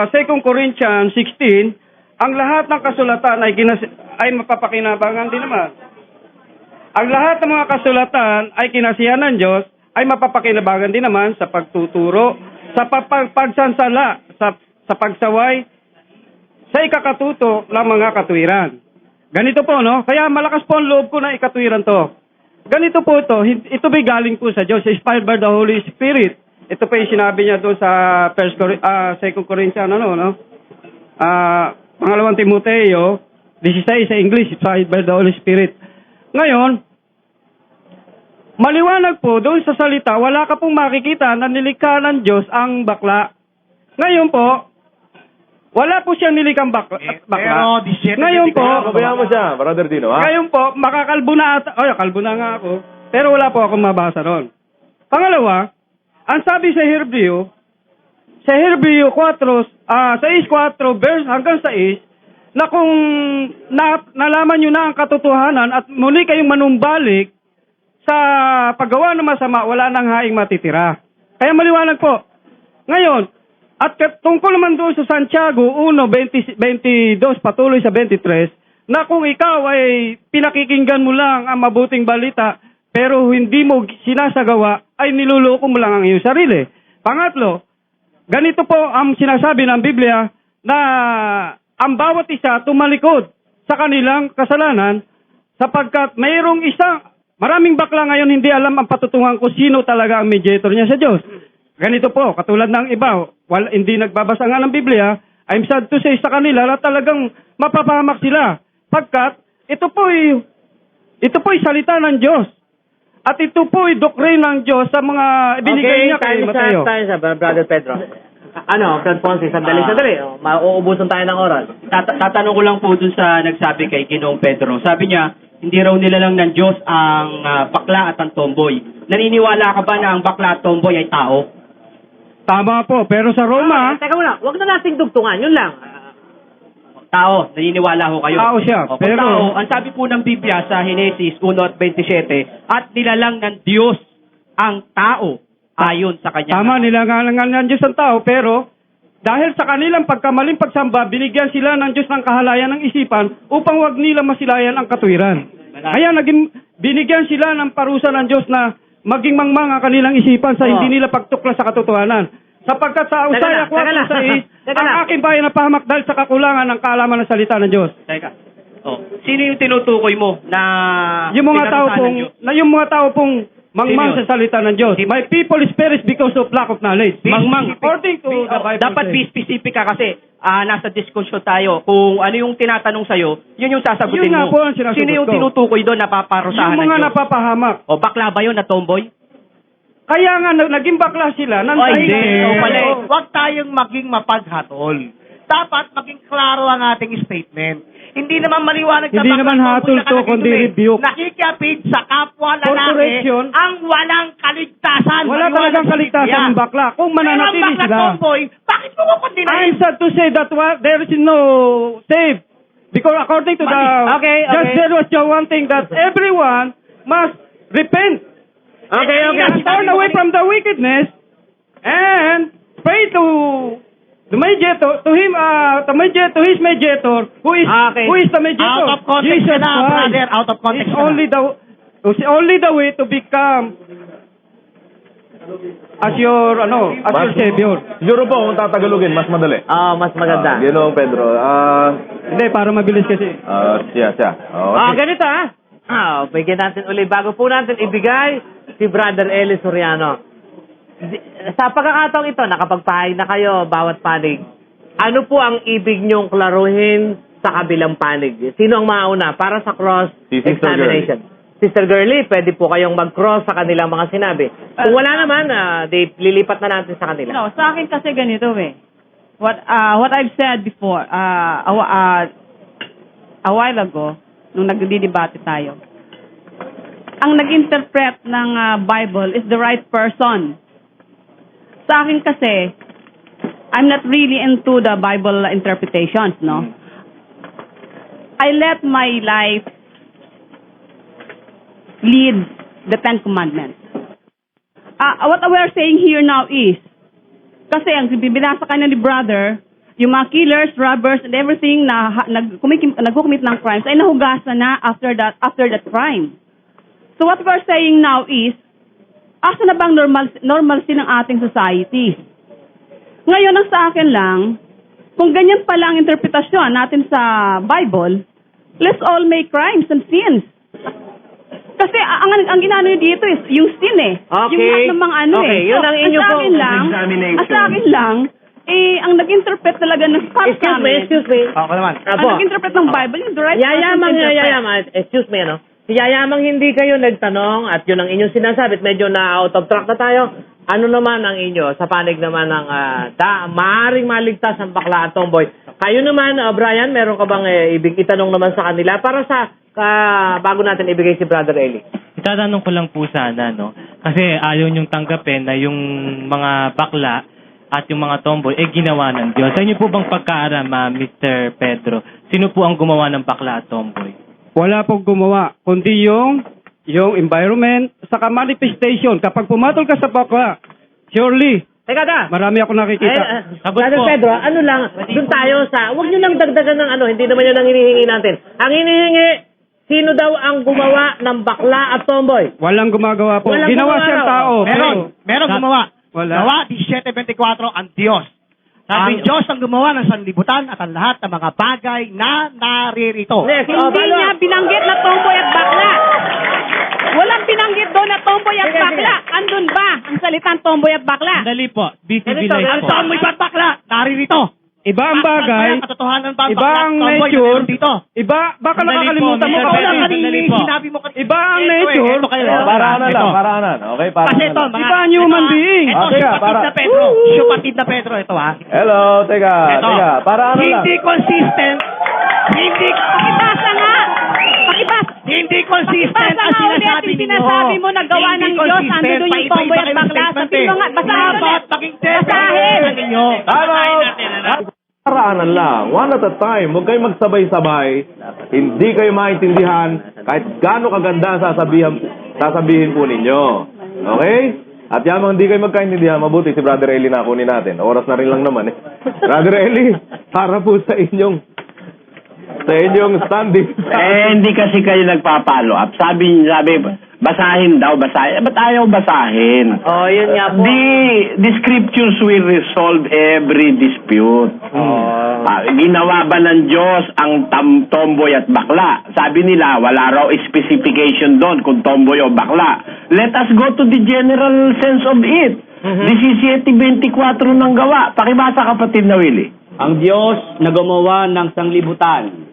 2 Corinthians 16, ang lahat ng kasulatan ay mapapakinabangan din naman. Ang lahat ng mga kasulatan ay kinasiyahan ng Diyos, ay mapapakinabangan din naman sa pagtuturo, sa pagsansala, sa pagsaway, sa ikakatuto ng mga katwiran. Ganito po, no? Kaya malakas po ang loob ko na ikatwiran to. Ganito po ito may galing po sa Diyos, inspired by the Holy Spirit. Ito pa yung sinabi niya doon sa 2 Corinthians, no? Pangalawang Timoteo 16 sa English, inspired by the Holy Spirit. Ngayon, maliwanag po doon sa salita, wala ka pong makikita na nilikha ng Diyos ang bakla. Ngayon po, wala po siyang nilikang bakla. Pero, ngayon po, kabayaan mo siya, Brother Dino, ha? ngayon po, makakalbo na kalbo na nga ako, pero wala po akong mabasa ron. Pangalawa, ang sabi sa Hebreo 6:4 verse hanggang 6, na kung nalaman nyo na ang katotohanan at muli kayong manumbalik sa paggawa ng masama, wala nang haing matitira. Kaya maliwanag po. Ngayon, at tungkol naman doon sa Santiago 1:22 patuloy sa 23, na kung ikaw ay pinakikinggan mo lang ang mabuting balita, pero hindi mo sinasagawa, ay niluloko mo lang ang iyong sarili. Pangatlo, ganito po ang sinasabi ng Biblia, na ang bawat isa tumalikod sa kanilang kasalanan, sapagkat mayroong maraming bakla ngayon hindi alam ang patutungan kung sino talaga ang mediator niya sa Diyos. Ganito po, katulad ng iba, hindi nagbabasa nga ng Biblia, I'm sad to say sa kanila na talagang mapapahamak sila. Pagkat ito po'y salita ng Diyos. At ito po'y doktrine ng Diyos sa mga binigay niya kay Mateo. Tayo sa Brother Pedro. Brother Ponce, sandali. Mauubusan tayo ng oras. Tatanong ko lang po dun sa nagsabi kay Ginoong Pedro. Sabi niya, hindi raw nila lang ng Diyos ang bakla at ang tomboy. Naniniwala ka ba na ang bakla at tomboy ay tao? Tama po, pero sa Roma... Teka muna, huwag na nating dugtungan, yun lang. Tao, naniniwala ho kayo. Tao siya, pero... Tao, ang sabi po ng Biblia sa Genesis 1:27, at nilalang ng Diyos ang tao ayon sa kanya. Tama, nilangalangan ng Diyos ang tao, pero dahil sa kanilang pagkamaling pagsamba, binigyan sila ng Diyos ng kahalayan ng isipan upang wag nila masilayan ang katwiran. Kaya binigyan sila ng parusa ng Diyos na maging mangmang ang kanilang isipan sa hindi nila pagtuklas sa katotohanan. Sapagkat sa Usaya 4:6, ang aking bayan napahamak dahil sa kakulangan ng kaalaman ng salita ng Diyos. Teka. Sino yung tinutukoy mo na Yung mga tao pong mangmang Sino? sa salita ng Diyos. My people is perish because of lack of knowledge. Mangmang. According to the Bible. Dapat be specific ka kasi nasa discussion tayo. Kung ano yung tinatanong sa'yo, yun yung sasagutin Yun nga mo. po ang sinasagot Sino yung ko. tinutukoy doon na paparusahan Yung mga ng Diyos? napapahamak. O bakla ba yun na tomboy? Kaya nga, naging bakla sila. Hindi. Huwag tayong maging mapaghatol. Dapat maging klaro ang ating statement. Hindi naman maliwanag na Hindi naman hatol to, kundi rebuke. Nakikiapid sa kapwa lalaki Corporation. ang walang kaligtasan. Wala Maliwanag talagang sa kaligtasan Biblia. ng bakla. Kung mananatili Pero ang bakla sila. tomboy, bakit mo kukundinahin? I'm sad to say that there is no save. Because according to the Just there was just one thing that everyone must repent. And turn away from the wickedness and pray to the mediator, to his mediator, who is the mediator? Out of context Jesus na, Christ. brother. Out of context It's na. only the way to become as your savior. Siguro po, kung tatagalogin, mas madali. Mas maganda. Ginoong Pedro. Hindi, para mabilis kasi. Siya. Okay. Ganito bigyan natin uli. Bago po natin ibigay si Brother Eli Soriano. Sa pagkakataong ito, nakapagpahayag na kayo bawat panig. Ano po ang ibig niyong klaruhin sa kabilang panig? Sino ang mauna para sa cross-examination? Sister Girlie, pwede po kayong mag-cross sa kanilang mga sinabi. Kung wala naman, lilipat na natin sa kanila. No, sa akin kasi ganito What I've said before, a while ago, nung nagdidebate tayo, ang nag-interpret ng Bible is the right person. Sa akin kasi, I'm not really into the Bible interpretations, no? I let my life lead the Ten Commandments. What we're saying here now is, kasi ang binasa kanya ni brother, yung mga killers, robbers, and everything na nag-commit ng crimes ay nahugasan na after that crime. So what we're saying now is, asa na bang normalcy ng ating society? Ngayon, ang sa akin lang, kung ganyan pala ang interpretasyon natin sa Bible, let's all make crimes and sins. Kasi ang ginano dito is yung sin Okay. Yung lahat ng mga yun ang inyo po. Sa akin lang, ang nag-interpret talaga ng Excuse me. Ako naman. Ang nag-interpret ng Bible, yung the right Yayamang, excuse me, Yayamang hindi kayo nagtanong at yun ang inyong sinasabi at medyo na out of track na tayo. Ano naman ang inyo sa panig naman ng maaaring maligtas ang bakla at tomboy? Kayo naman, Brian, meron ka bang ibig itanong naman sa kanila para sa bago natin ibigay si Brother Eli? Itatanong ko lang po sana, no? Kasi ayaw niyong tanggapin na yung mga bakla at yung mga tomboy ginawa ng Diyos. Sa inyo po bang pagkaaram, Mr. Pedro? Sino po ang gumawa ng bakla at tomboy? Wala pong gumawa, kundi yung environment, saka manifestation. Kapag pumatol ka sa bakla, surely, Teka marami ako nakikita. Brother Pedro, ano lang, doon tayo sa, huwag nyo lang dagdagan ng hindi naman yun ang hinihingi natin. Ang hinihingi, sino daw ang gumawa ng bakla at tomboy? Walang gumagawa po. Walang Ginawa gumawa siyang raw. tao. Meron gumawa. Wala. Gawa 17:24 ang Diyos. Ang Diyos ang gumawa ng sanlibutan at ang lahat ng mga bagay na naririto. Hindi niya binanggit na tomboy at bakla. Walang binanggit doon na tomboy at bakla. Andun ba ang salitang tomboy at bakla? Dali po. BCB Ang Live po. tomboy at bakla, naririto. Iba ang bagay, Katotohanan ba ang iba bakla ang at tomboy nature, na dito? iba, baka Sandali nakakalimutan po, mo Mr. kapatid. Pedro. Sandali po. Sinabi mo kanina. Iba ang nature. Paraanan lang, paraanan. Okay, Kasi paraanan ito, lang. Iba ang human being. Ito, Teka, syupatid na Pedro. Syupatid na Pedro, ito Hello, teka, paraanan lang. Hindi consistent. Pakibasa nga! Pakibasa! Hindi consistent ang sinasabi ninyo. Sinasabi mo na gawa ng Diyos, ando doon yung tomboy at bakla. Sabihin mo nga, basahin Dapat maging Basahin! ninyo. Paraanan lang, one at a time. Huwag kayong magsabay-sabay. Hindi kayo maintindihan kahit gaano kaganda sasabihin po ninyo. Okay? At yamang hindi kayo magkaintindihan, mabuti si Brother Eli na kunin natin. Oras na rin lang naman eh. Brother Eli, para po sa inyong standing. Hindi kasi kayo nagpa-follow up. Sabi, basahin daw, basahin. Ba't ayaw basahin? Oh, yun nga po. The scriptures will resolve every dispute. Ginawa ba ng Diyos ang tomboy at bakla? Sabi nila, wala raw specification doon kung tomboy o bakla. Let us go to the general sense of it. 17:24 ng gawa. Pakibasa, kapatid na Willie. Ang Diyos na gumawa ng sanglibutan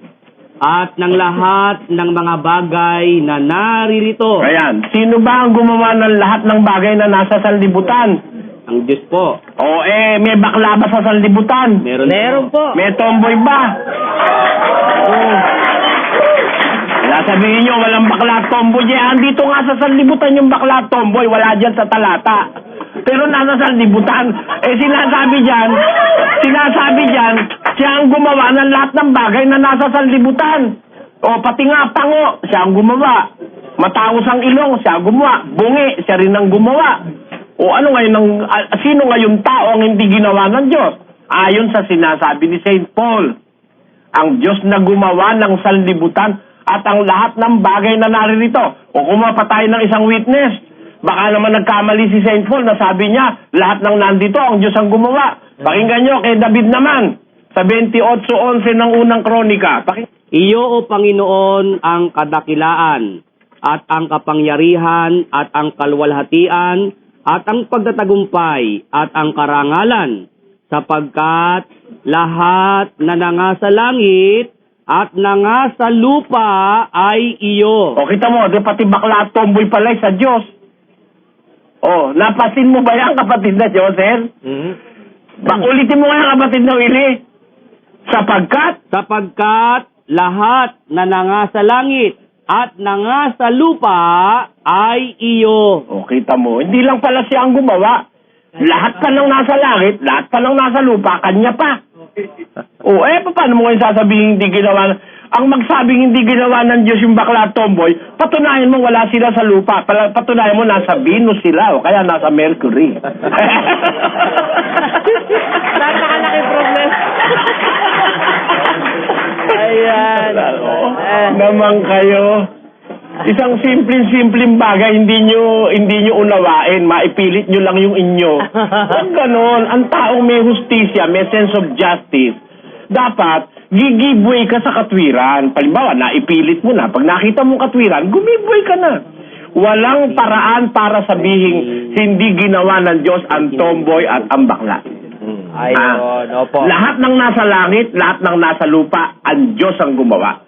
at ng lahat ng mga bagay na naririto. Ayan. Sino ba ang gumawa ng lahat ng bagay na nasa sanlibutan? Ang Diyos po. May bakla ba sa sanlibutan? Meron po. May tomboy ba? Sabihin nyo, walang bakla at tomboy. Andito nga sa sanlibutan yung bakla at tomboy. Wala dyan sa talata. Pero nasa sanlibutan. Sinasabi dyan, siya ang gumawa ng lahat ng bagay na nasa sanlibutan. Pati nga pango, siya ang gumawa. Matangos ang ilong, siya ang gumawa. Bungi, siya rin ang gumawa. Sino ngayon tao ang hindi ginawa ng Diyos? Ayon sa sinasabi ni St. Paul, ang Diyos na gumawa ng sanlibutan at ang lahat ng bagay na naririto. Kumuha pa tayo ng isang witness. Baka naman nagkamali si St. Paul na sabi niya, lahat ng nandito, ang Diyos ang gumawa. Pakinggan nyo, kay David naman, sa 28:11 ng unang kronika. Iyo, O Panginoon, ang kadakilaan, at ang kapangyarihan, at ang kalwalhatian, at ang pagtatagumpay, at ang karangalan, sapagkat lahat na nangasa langit, at nangasa lupa ay iyo. Kita mo, pati bakla at tomboy pala sa Diyos. Napasin mo ba yan, kapatid na Joseph? Ulitin mo nga yan, kapatid na Willie. Sapagkat lahat na nangasa langit at nangasa lupa ay iyo. Kita mo, hindi lang pala siya ang gumawa. Lahat pa lang nasa langit, lahat pa lang nasa lupa, kanya pa. Paano mo ngayon sasabihin hindi ginawa? Ang magsabing hindi ginawa ng Diyos yung bakla at tomboy, patunayan mo wala sila sa lupa. Patunayan mo nasa Venus sila o kaya nasa Mercury. Napakalaki problem. Ayan. Naman kayo. Isang simpleng bagay, hindi nyo unawain, maipilit nyo lang yung inyo. Huwag ganon. Ang taong may hustisya, may sense of justice, dapat gigibway ka sa katwiran. Halimbawa, naipilit mo na. Pag nakita mong katwiran, gumibway ka na. Walang paraan para sabihin hindi ginawa ng Diyos ang tomboy at ang bakla. Lahat ng nasa langit, lahat ng nasa lupa, ang Diyos ang gumawa.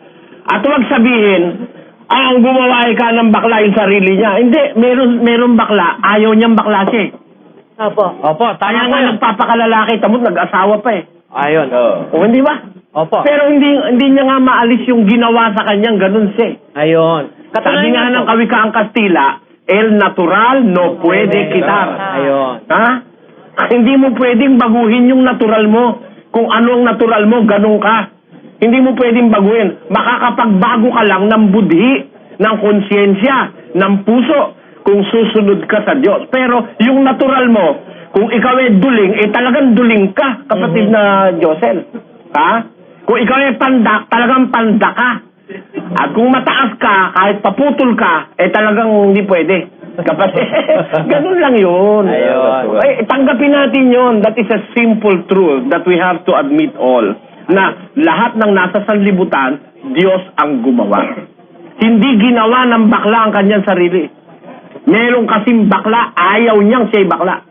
At huwag sabihin, ang gumawa ay ka ng bakla yung sarili niya. Hindi, meron bakla. Ayaw niyang bakla siya. Opo, Kaya nga nagpapakalalaki, tamot nag-asawa pa eh. Ayun. Hindi ba? Opo. Pero hindi niya nga maalis yung ginawa sa kanyang ganun siya. Ayun. Sabi nga ng Kawikaang Kastila, el natural no puede quitar. Ayun. Hindi mo pwedeng baguhin yung natural mo. Kung ano ang natural mo, ganun ka. Hindi mo pwedeng baguhin. Makakapagbago ka lang ng budhi, ng konsyensya, ng puso, kung susunod ka sa Diyos. Pero yung natural mo, kung ikaw ay duling, talagang duling ka, kapatid na Josel. Kung ikaw ay pandak, talagang pandak ka. At kung mataas ka, kahit paputol ka, talagang hindi pwede. Kapatid, ganun lang yun. Ayun. Tanggapin natin yun. That is a simple truth that we have to admit all. Na lahat ng nasa sanlibutan, Diyos ang gumawa. Hindi ginawa ng bakla ang kanyang sarili. Meron kasing bakla, ayaw niyang siya'y bakla.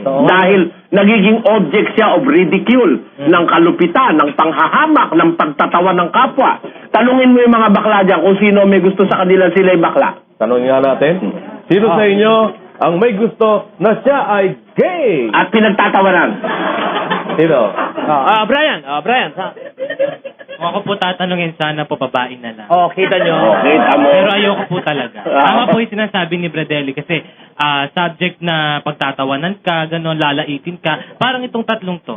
Dahil nagiging object siya of ridicule, ng kalupitan, ng panghahamak, ng pagtatawa ng kapwa. Tanungin mo yung mga bakla dyan kung sino may gusto sa kanila sila'y bakla. Tanungin nga natin, sino sa inyo ang may gusto na siya ay gay? At pinagtatawanan. Sino? Brian. Kung ako po tatanungin, sana po babae na lang. Kita nyo. Kita mo. Pero ayoko po talaga. Tama po yung sinasabi ni Bradelli kasi subject na pagtatawanan ka, gano'n, lalaitin ka. Parang itong tatlong to.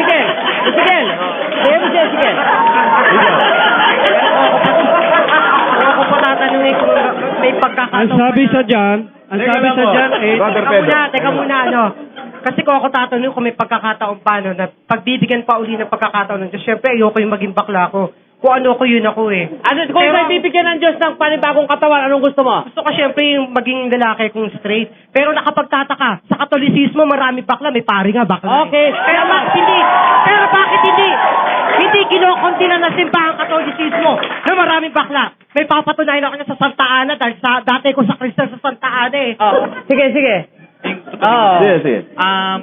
Sige. Ako po tatanungin kung may pagka Ang sabi sa dyan, Teka muna, ano. Kasi kung ako tatanungin kung may pagkakataon pa, no, na pagbibigyan pa uli ng pagkakataon ng Diyos, syempre ayoko yung maging bakla ko. Kung ano ko, yun ako eh. Ano, kung may bibigyan ng Diyos ng panibagong katawan, anong gusto mo? Gusto ko syempre yung maging lalaki kung straight. Pero nakapagtataka, sa Katolisismo marami bakla, may pari nga bakla. Okay. Pero bakit hindi? Hindi kinokonti na ng simbahang Katolisismo na maraming bakla. May papatunayan ako niya sa Santa Ana dahil dati ko sa Kristal sa Santa Ana eh. Sige. Sige.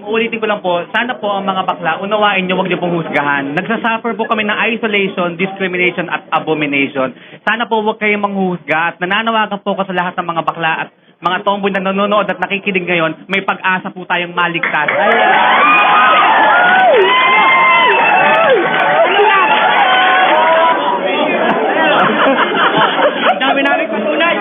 Ulitin ko lang po, sana po ang mga bakla, unawain nyo, huwag nyo pong husgahan. Nagsasuffer po kami ng isolation, discrimination at abomination. Sana po huwag kayong manghusga at nananawagan po ko sa lahat ng mga bakla at mga tomboy na nanonood at nakikinig ngayon, may pag-asa po tayong maligtas. Ang dami namin patunay.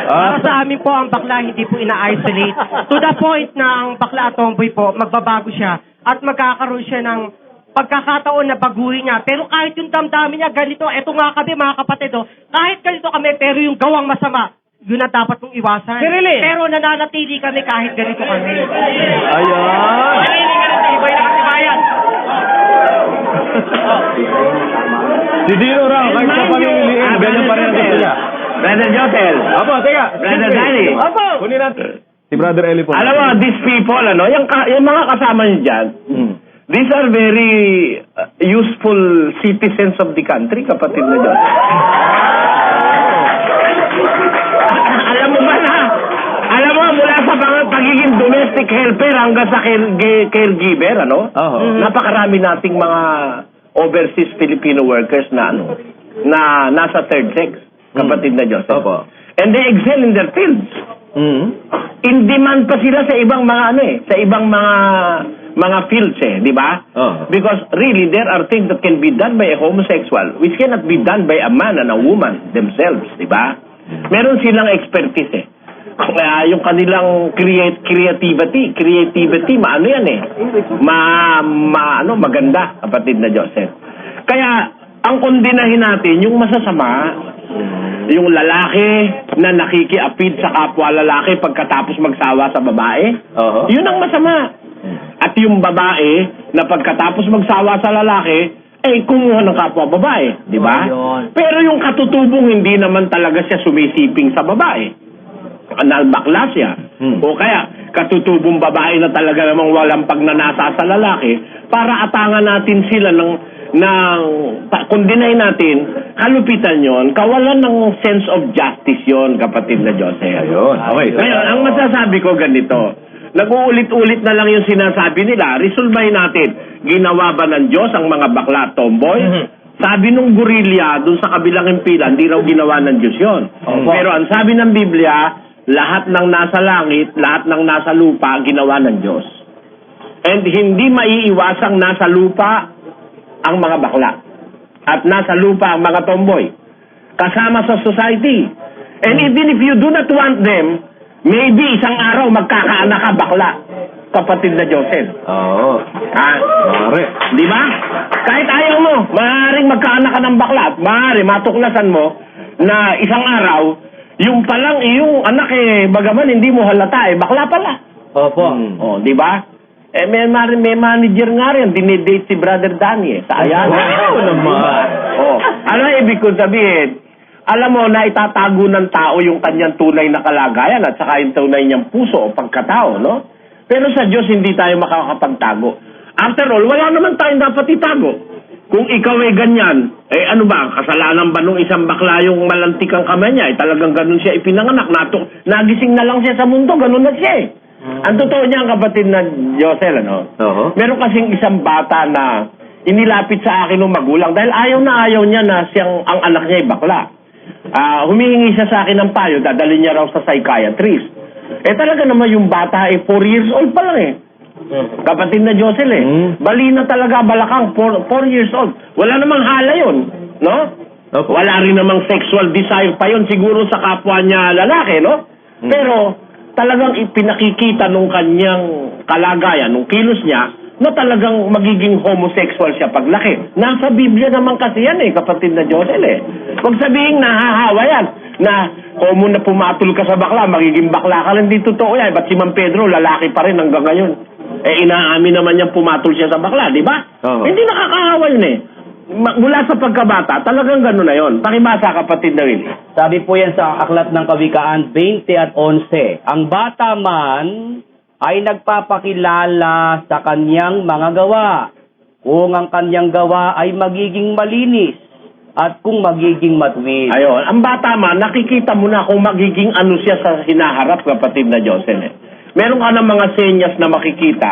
Para sa amin po, ang bakla hindi po ina-isolate. To the point na ang bakla at tomboy po, magbabago siya at magkakaroon siya ng pagkakataon na baguhin niya. Pero kahit yung damdamin niya, ganito, eto nga kami mga kapatid, kahit ganito kami, pero yung gawang masama, yun ang dapat mong iwasan. Really? Pero nananatili kami kahit ganito kami. Ayan. Ibay na katibayan. Si Dino raw, kahit sa pamimiliin, ganyan pa rin ang gusto niya. Brother Jotel. Apo, teka. Brother Danny. Kunin natin. Si Brother Eli po. Alam mo, these people, yung mga kasama niyo dyan, these are very useful citizens of the country, kapatid na Diyos. Alam mo ba na? Alam mo, mula sa pagiging domestic helper hanggang sa caregiver, napakarami nating mga overseas Filipino workers na nasa third sex, kapatid na Diyos. And they excel in their fields. In demand pa sila sa ibang mga fields di ba? Because really there are things that can be done by a homosexual which cannot be done by a man and a woman themselves, di ba? Meron silang expertise Kaya yung kanilang creativity, maano yan maganda, kapatid na Joseph. Kaya ang kondinahin natin yung masasama, yung lalaki na nakikiapid sa kapwa lalaki pagkatapos magsawa sa babae, yun ang masama. At yung babae na pagkatapos magsawa sa lalaki, kumuha ng kapwa babae, di ba? Pero yung katutubong hindi naman talaga siya sumisiping sa babae. Bakla siya. O kaya, katutubong babae na talaga namang walang pagnanasa sa lalaki para atangan natin sila kundinay natin, kalupitan yon, kawalan ng sense of justice yon, kapatid na Joseph. Okay. Ngayon, ang masasabi ko ganito, nag-uulit-ulit na lang yung sinasabi nila, resolbahin natin, ginawa ba ng Diyos ang mga bakla tomboy? Sabi nung gorilla, dun sa kabilang impila, hindi raw ginawa ng Diyos yun. Pero ang sabi ng Biblia, lahat ng nasa langit, lahat ng nasa lupa, ginawa ng Diyos. And hindi maiiwasang nasa lupa ang mga bakla. At nasa lupa ang mga tomboy. Kasama sa society. And even if you do not want them, maybe isang araw magkakaanak ka bakla. Kapatid na Joseph. Di ba? Kahit ayaw mo, maaaring magkaanak ka ng bakla at maaari matuklasan mo na isang araw, yung palang iyong anak bagaman hindi mo halata bakla pala. Di ba? May manager nga rin, dinidate si Brother Danny sa Ayala. Naman. Ano ibig ko sabihin? Alam mo na itatago ng tao yung kanyang tunay na kalagayan at saka yung tunay niyang puso o pagkatao, no? Pero sa Diyos hindi tayo makakapagtago. After all, wala naman tayong dapat itago. Kung ikaw ganyan, ano ba, kasalanan ba nung isang bakla yung malantik ang kamay niya? Talagang ganun siya ipinanganak. Nagising na lang siya sa mundo, ganun na siya Ang totoo niya, kapatid na Josel, meron kasing isang bata na inilapit sa akin ng magulang dahil ayaw niya na ang anak niya ay bakla. Humihingi siya sa akin ng payo, dadalhin niya raw sa psychiatrist. Talaga naman yung bata 4 years old pa lang Kapatid na Josel bali na talaga balakang 4 years old. Wala namang hala yun, no? Wala rin namang sexual desire pa yun siguro sa kapwa niya lalaki, no? Pero talagang ipinakikita nung kanyang kalagayan, nung kilos niya, na talagang magiging homosexual siya paglaki. Nasa Biblia naman kasi yan kapatid na Josel Huwag sabihin nahahawa yan, na homo na pumatol ka sa bakla, magiging bakla ka lang. Hindi totoo yan. Ba't si Mang Pedro, lalaki pa rin hanggang ngayon? Inaamin naman niyang pumatol siya sa bakla, di ba? Hindi nakakahawa yun mula sa pagkabata, talagang gano'n na yon. Pakibasa, kapatid na Willie. Sabi po yan sa Aklat ng Kawikaan 20:11, ang bata man ay nagpapakilala sa kanyang mga gawa, kung ang kanyang gawa ay magiging malinis at kung magiging matuwid. Ayon, ang bata man, nakikita mo na kung magiging ano siya sa hinaharap, kapatid na Josel Meron ka ng mga senyas na makikita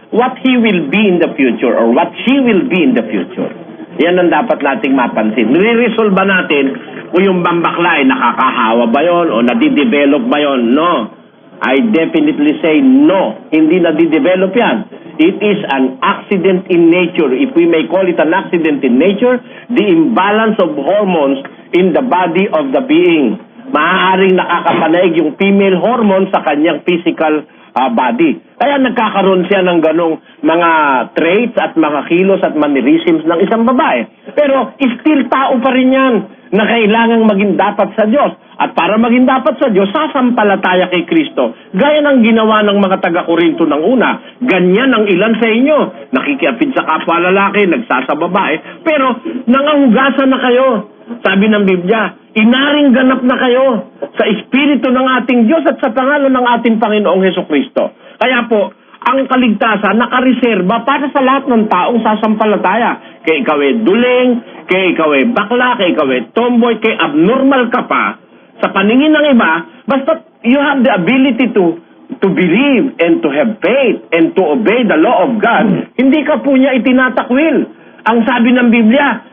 what he will be in the future or what she will be in the future. Yan ang dapat nating mapansin. Nire-resolve ba natin kung yung bambakla ay nakakahawa ba yon o nadidevelop ba yon? No. I definitely say no. Hindi nadidevelop yan. It is an accident in nature. If we may call it an accident in nature, the imbalance of hormones in the body of the being. Maaaring nakakapanaig yung female hormone sa kanyang physical body. Kaya nagkakaroon siya ng ganong mga traits at mga kilos at mannerisms ng isang babae. Pero still tao pa rin yan na kailangang maging dapat sa Diyos. At para maging dapat sa Diyos, sasampalataya kay Kristo. Gaya ng ginawa ng mga taga-Korinto ng una. Ganyan ang ilan sa inyo. Nakikiapid sa kapwa lalaki, nagsasababae. Pero nangahugasan na kayo. Sabi ng Biblia, inaring ganap na kayo sa Espiritu ng ating Diyos at sa pangalan ng ating Panginoong Hesukristo. Kaya po, ang kaligtasan nakareserba para sa lahat ng taong sasampalataya. Kaya ikaw duling, kaya ikaw bakla, kaya ikaw tomboy, kaya abnormal ka pa, sa paningin ng iba, basta you have the ability to believe and to have faith and to obey the law of God, hindi ka po niya itinatakwil. Ang sabi ng Biblia,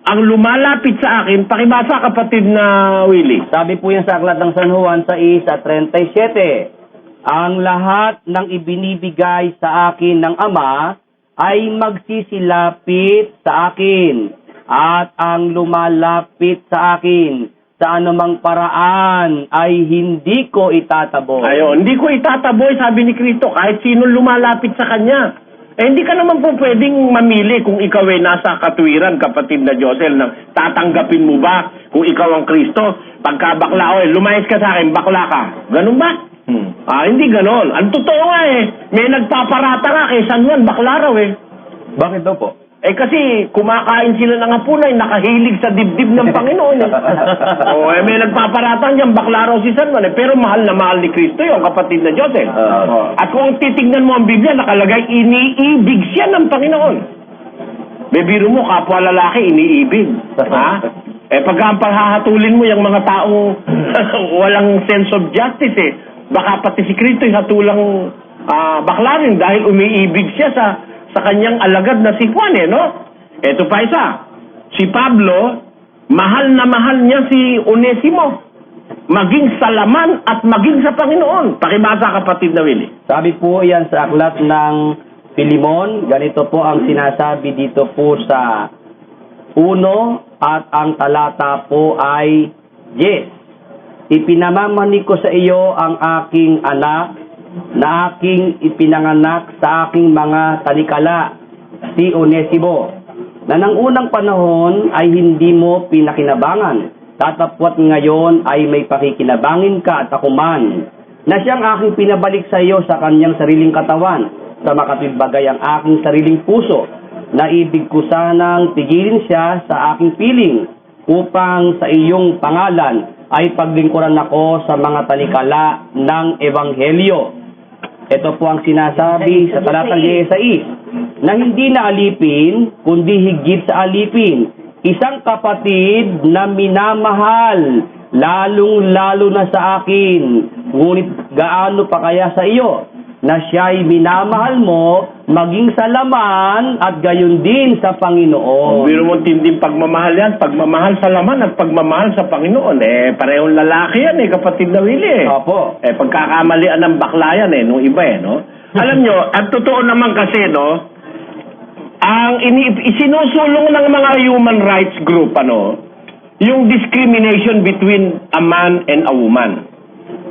ang lumalapit sa akin, pakibasa kapatid na Willie. Sabi po yan sa Aklat ng San Juan 6:37, ang lahat ng ibinibigay sa akin ng Ama ay magsisilapit sa akin, at ang lumalapit sa akin sa anumang paraan ay hindi ko itataboy. Ayon, hindi ko itataboy, sabi ni Kristo, kahit sino lumalapit sa Kanya. Hindi ka naman po pwedeng mamili kung ikaw nasa katwiran, kapatid na Josel, na tatanggapin mo ba kung ikaw ang Kristo? Pagka bakla, lumayas ka sa akin, bakla ka. Ganun ba? Hindi ganon. Ang totoo nga may nagpaparata nga kay San Juan, bakla raw Bakit daw po? Kasi kumakain sila ng hapunay, nakahilig sa dibdib ng Panginoon may nagpaparatang dyan, bakla raw si San Juan pero mahal na mahal ni Kristo yung kapatid na Joseph. At kung titignan mo ang Biblia, nakalagay, iniibig siya ng Panginoon. Bebiro mo, kapwa lalaki, iniibig. Pagka ang paghahatulin mo yung mga taong walang sense of justice baka pati si Kristo yung hatulang bakla rin dahil umiibig siya sa kanyang alagad na si Juan no? Eto pa isa, si Pablo, mahal na mahal niya si Onesimo, maging sa laman at maging sa Panginoon. Pakibasa kapatid na Willie. Sabi po yan sa Aklat ng Filemon, ganito po ang sinasabi dito po sa 1 at ang talata po ay 10. Ipinamamani ko sa iyo ang aking anak na aking ipinanganak sa aking mga talikala, si Onesimo, na nang unang panahon ay hindi mo pinakinabangan, tatapwat ngayon ay may pakikinabangin ka at ako man, na siyang aking pinabalik sa iyo sa kanyang sariling katawan, sa makatwidbagay ang aking sariling puso, na ibig ko sanang tigilin siya sa aking piling, upang sa iyong pangalan ay paglingkuran ako sa mga talikala ng Ebanghelyo. Ito po ang sinasabi sa talatang 16, na hindi na alipin, kundi higit sa alipin. Isang kapatid na minamahal, lalong-lalo na sa akin. Ngunit gaano pa kaya sa iyo, na siya'y minamahal mo, maging sa laman at gayon din sa Panginoon. Biro mo tinding pagmamahal yan, pagmamahal sa laman at pagmamahal sa Panginoon. Parehong lalaki yan kapatid na Willie Opo. Pagkakamalian ng bakla yan nung iba no? Alam nyo, at totoo naman kasi ang isinusulong ng mga human rights group yung discrimination between a man and a woman.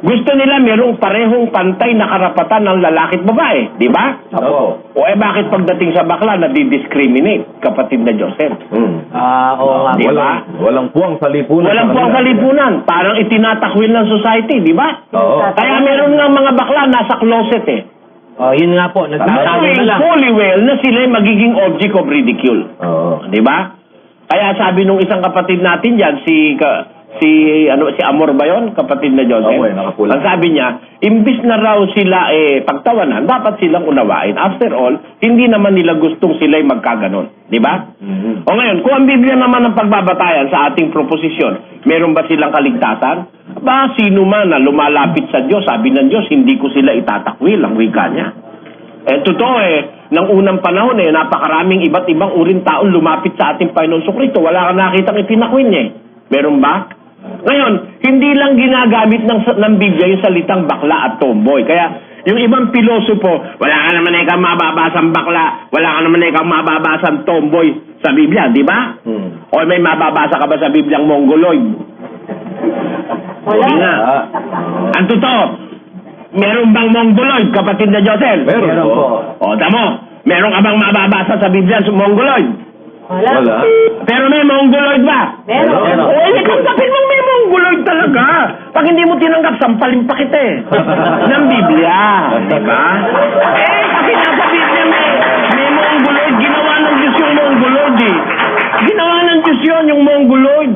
Gusto nila merong parehong pantay na karapatan ng lalaki at babae, di ba? Opo. O bakit pagdating sa bakla, nadi-discriminate, kapatid na Joseph? Oo nga. Di ba? Walang puwang sa lipunan. Walang puwang sa lipunan. Parang itinatakwil ng society, di ba? Oo. Kaya meron nga mga bakla nasa closet eh. Yun nga po, nagtatago na lang. Fully well na sila magiging object of ridicule. Oo. Di ba? Kaya sabi nung isang kapatid natin diyan, si Amor ba yun? Kapatid na Joseph. Oo, nakapula. Ang sabi niya, imbis na raw sila pagtawanan, dapat silang unawain. After all, hindi naman nila gustong sila'y magkaganon. Di ba? Mhm. O ngayon, kung ang Biblia naman ang pagbabatayan sa ating proposisyon, meron ba silang kaligtasan? Ba, sino man na lumalapit sa Diyos, sabi ng Diyos, hindi ko sila itatakwil, ang wika niya. Totoo ng unang panahon napakaraming iba't ibang uring taon lumapit sa ating Panginoon Jesucristo. Wala ka nakitang itinakwil niya Meron ba? Ngayon, hindi lang ginagamit ng Biblia yung salitang bakla at tomboy. Kaya, yung ibang pilosopo, wala ka naman ikaw mababasang bakla, wala ka naman ikaw mababasang tomboy sa Biblia, di ba? O may mababasa ka ba sa Bibliang mongoloid? Wala. Hindi nga. Ang totoo, meron bang mongoloid, kapatid na Josel? Meron po. O, tamo, meron ka bang mababasa sa Biblia sa mongoloid? Wala. Pero may mongoloid ba? Meron. Tanggapin mo may mongoloid talaga. Pag hindi mo tinanggap, sampalin pa kita ng Biblia. Diba? Kasi nasa Biblia may mongoloid. Ginawa ng Diyos yung mongoloid Ginawa ng Diyos yun, yung mongoloid.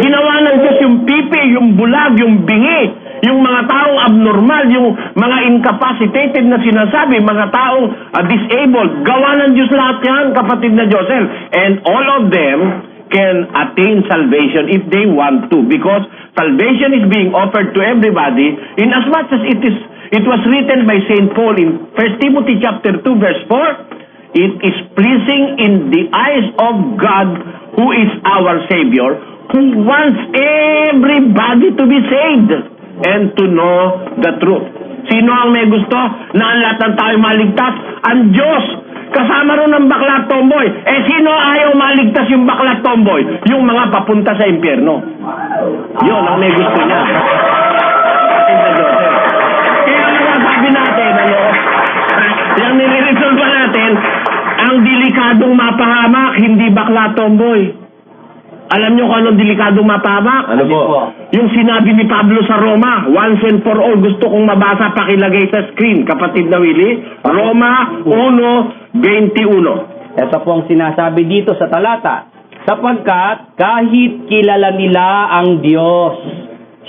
Ginawa ng Diyos yung pipi, yung bulag, yung bingi, yung mga taong abnormal, yung mga incapacitated na sinasabi, mga taong disabled. Gawa ng Diyos lahat yan, kapatid na Josel. And all of them can attain salvation if they want to, because salvation is being offered to everybody in as much as it was written by St. Paul in 1 Timothy chapter 2 verse 4. It is pleasing in the eyes of God, who is our Savior, who wants everybody to be saved and to know the truth. Sino ang may gusto na ang lahat ng tayo maligtas? Ang Diyos. Kasama ron ng bakla at tomboy. Sino ayaw maligtas yung bakla at tomboy? Yung mga papunta sa impyerno. Yun ang may gusto niya. Kaya nga sabi natin, yung nire-resolve natin, ang delikadong mapahamak, hindi bakla tomboy. Alam nyo kung anong delikadong mapahamak? Ano po? Yung sinabi ni Pablo sa Roma, once and for all, gusto kong mabasa, pakilagay sa screen, kapatid na Willie. Roma 1:21. Ito po ang sinasabi dito sa talata. Sapagkat kahit kilala nila ang Diyos,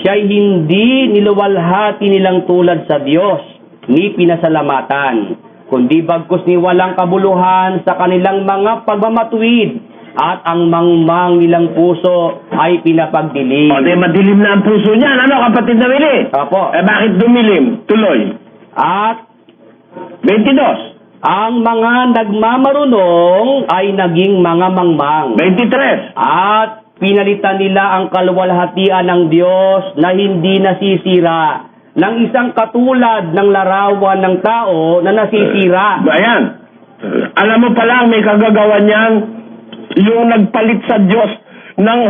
siya'y hindi niluwalhati nilang tulad sa Diyos, ni pinasalamatan, kundi bagkus ni walang kabuluhan sa kanilang mga pagmamatuwid, at ang mangmang nilang puso ay pinapagdilim. O, di madilim na ang puso niyan. Ano, kapatid na Willie? Opo. Bakit dumilim? Tuloy. At 22. ang mga nagmamarunong ay naging mga mangmang. 23. At pinalitan nila ang kaluwalhatian ng Diyos na hindi nasisira ng isang katulad ng larawan ng tao na nasisira. Ayan. Alam mo pala, may kagagawan yan. Yung nagpalit sa Diyos ng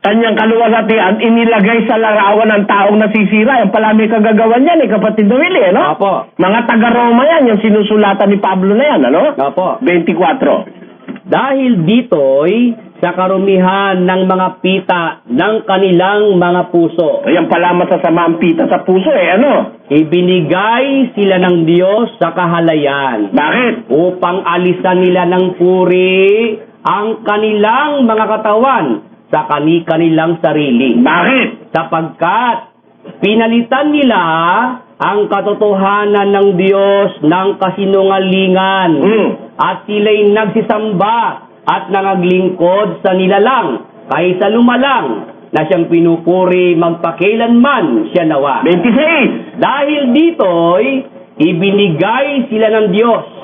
kanyang kaluwalhatian, inilagay sa larawan ng taong nasisira. Yung pala may kagagawan yan, kapatid na Willie, no? Opo. Mga taga-Roma yan, yung sinusulatan ni Pablo na yan, ano? Opo. 24. Dahil dito'y sa karumihan ng mga pita ng kanilang mga puso. Ayan pala masasama ang pita sa puso, ano? Ibinigay sila ng Diyos sa kahalayan. Bakit? Upang alisan nila ng puri ang kanilang mga katawan sa kanilang sarili. Bakit? Sapagkat pinalitan nila ang katotohanan ng Diyos ng kasinungalingan at sila'y nagsisamba at nangaglingkod sa nilalang kaysa lumalang na siyang pinupuri magpakailanman siya nawa. 26. Dahil dito'y ibinigay sila ng Diyos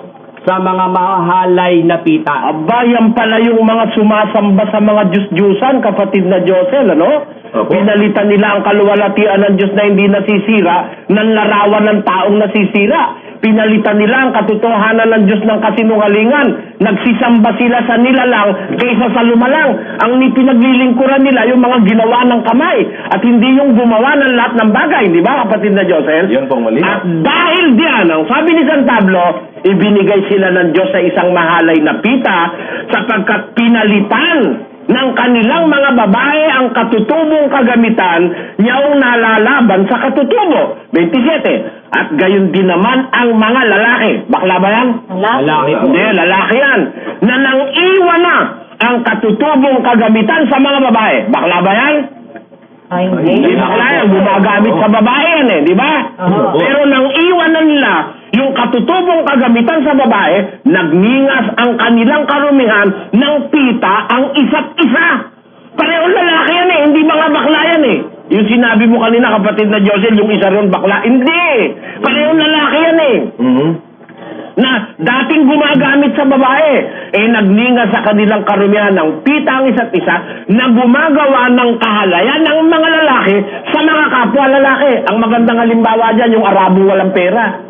sa mga mahalay na pita. Aba, yan pala yung mga sumasamba sa mga Diyos-Diyusan, kapatid na Josel, ano? Pinalitan nila ang kaluwalhatian ng Diyos na hindi nasisira ng larawan ng taong nasisira. Pinalitan nila ang katotohanan ng Diyos ng kasinungalingan. Nagsisamba sila sa nilalang kaysa sa lumalang. Ang pinaglilingkuran nila yung mga ginawa ng kamay at hindi yung gumawa ng lahat ng bagay. Di ba, kapatid na Josel? Yan pong mali. At dahil diyan, ang sabi ni San Pablo, ibinigay sila ng Diyos sa isang mahalay na pita sapagkat pinalitan ng kanilang mga babae ang katutubong kagamitan niyang nalalaban sa katutubo. 27. At gayon din naman ang mga lalaki. Bakla ba yan? Lalaki po. Hindi, lalaki yan. Na nang iwan na ang katutubong kagamitan sa mga babae. Bakla ba yan? Ay, Hindi bakla yan. Gumagamit sa babae yan eh. Di ba? Pero nang iwan na nila yung katutubong kagamitan sa babae, nagningas ang kanilang karumihan ng pita ang isa't isa. Pareho lalaki yan eh, hindi mga bakla yan eh. Yung sinabi mo kanina, kapatid na Josel, yung isa ron bakla, hindi. Pareho lalaki yan eh. Na dating gumagamit sa babae, nagningas sa kanilang karumihan ng pita ang isa't isa na gumagawa ng kahalayan ng mga lalaki sa mga kapwa lalaki. Ang magandang halimbawa dyan, yung Arabong walang pera.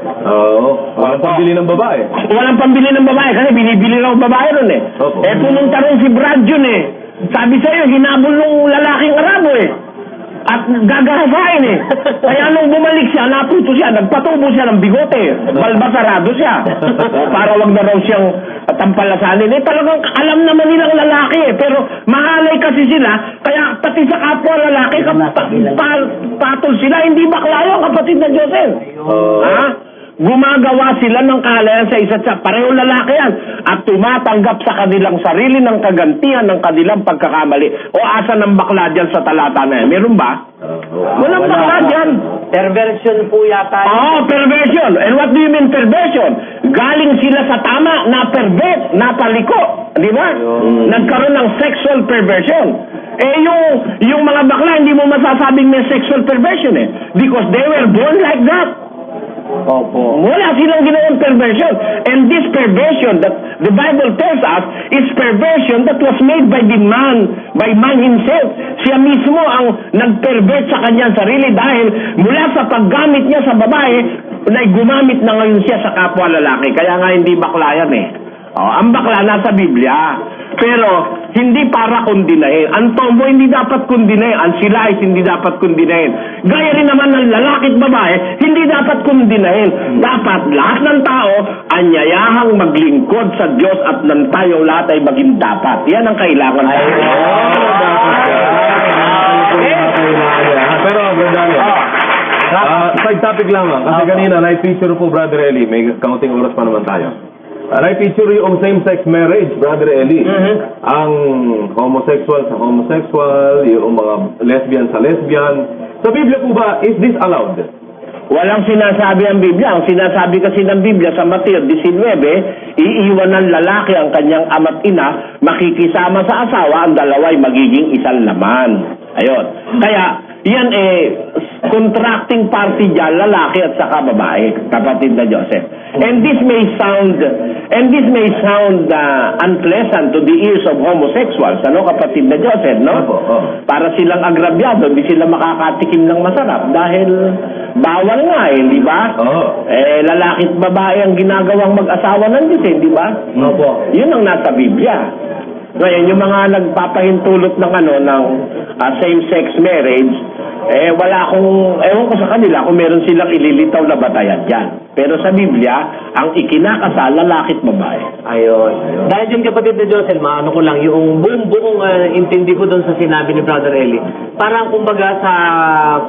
Walang pambili ng babae. Walang pambili ng babae kasi binibili raw babae ron eh. Pumunta rin si Brad yun eh. Sabi sa'yo, hinabol nung lalaking Arabo eh. At gagahasain eh. Kaya nung bumalik siya, natuto siya, nagpatubo siya ng bigote. Balbasarado siya. Para wag na raw siyang tampalasanin. Talagang alam naman nilang lalaki eh. Pero mahalay kasi sila, kaya pati sa kapwa lalaki, patol sila. Hindi bakla yun, kapatid na Josel. Ha? Gumagawa sila ng kahalayan sa isa't isa. Pareho lalaki yan. At tumatanggap sa kanilang sarili ng kagantihan ng kanilang pagkakamali. O asa ng bakla dyan sa talata na yan? Meron ba? Walang bakla dyan. Perversion po yata. Perversion. And what do you mean perversion? Galing sila sa tama na pervert, na paliko. Di ba? Nagkaroon ng sexual perversion. Yung mga bakla, hindi mo masasabing may sexual perversion eh. Because they were born like that. Wala silang ginawang perversion. And this perversion that the Bible tells us is perversion that was made by man himself. Siya mismo ang nag-pervert sa kanyang sarili dahil mula sa paggamit niya sa babae, gumamit na ngayon siya sa kapwa lalaki. Kaya nga hindi bakla yan eh. Ang bakla nasa Biblia. Pero hindi para kundinahin. Ang tomboy hindi dapat kundinahin. Ang silais hindi dapat kundinahin. Gaya rin naman ng lalaki at babae, hindi dapat kundinahin. Dapat lahat ng tao anyayahang maglingkod sa Diyos at ng tayong lahat ay maging dapat. Yan ang kailangan tayo. Pero, side topic lang kasi kanina, na-feature po, Brother Eli. May kaunting oras pa naman tayo. Na-feature yung same-sex marriage, Brother Eli. Ang homosexual sa homosexual, yung mga lesbian sa lesbian. Sa Biblia po ba, is this allowed? Walang sinasabi ang Biblia. Ang sinasabi kasi ng Biblia sa Mateo 19, iiwan ng lalaki ang kanyang ama't ina, makikisama sa asawa, ang dalawa'y magiging isang laman. Ayun. Kaya, yan contracting party dyan, lalaki at saka babae, kapatid na Joseph. And this may sound unpleasant to the ears of homosexuals, kapatid na Joseph, no? Para silang agrabyado, hindi sila makakatikim ng masarap dahil bawal nga di ba? Lalaki at babae ang ginagawang mag-asawa ng Diyos, di ba? Yun ang nasa Biblia. Ngayon, yung mga nagpapahintulot ng same-sex marriage, ewan ko sa kanila kung meron silang ililitaw na batayan dyan. Pero sa Biblia, ang ikinakasal, lalaki at babae. Ayun. Dahil yung kapatid na Josel, maano ko lang, yung buong intindi ko doon sa sinabi ni Brother Eli, parang kumbaga sa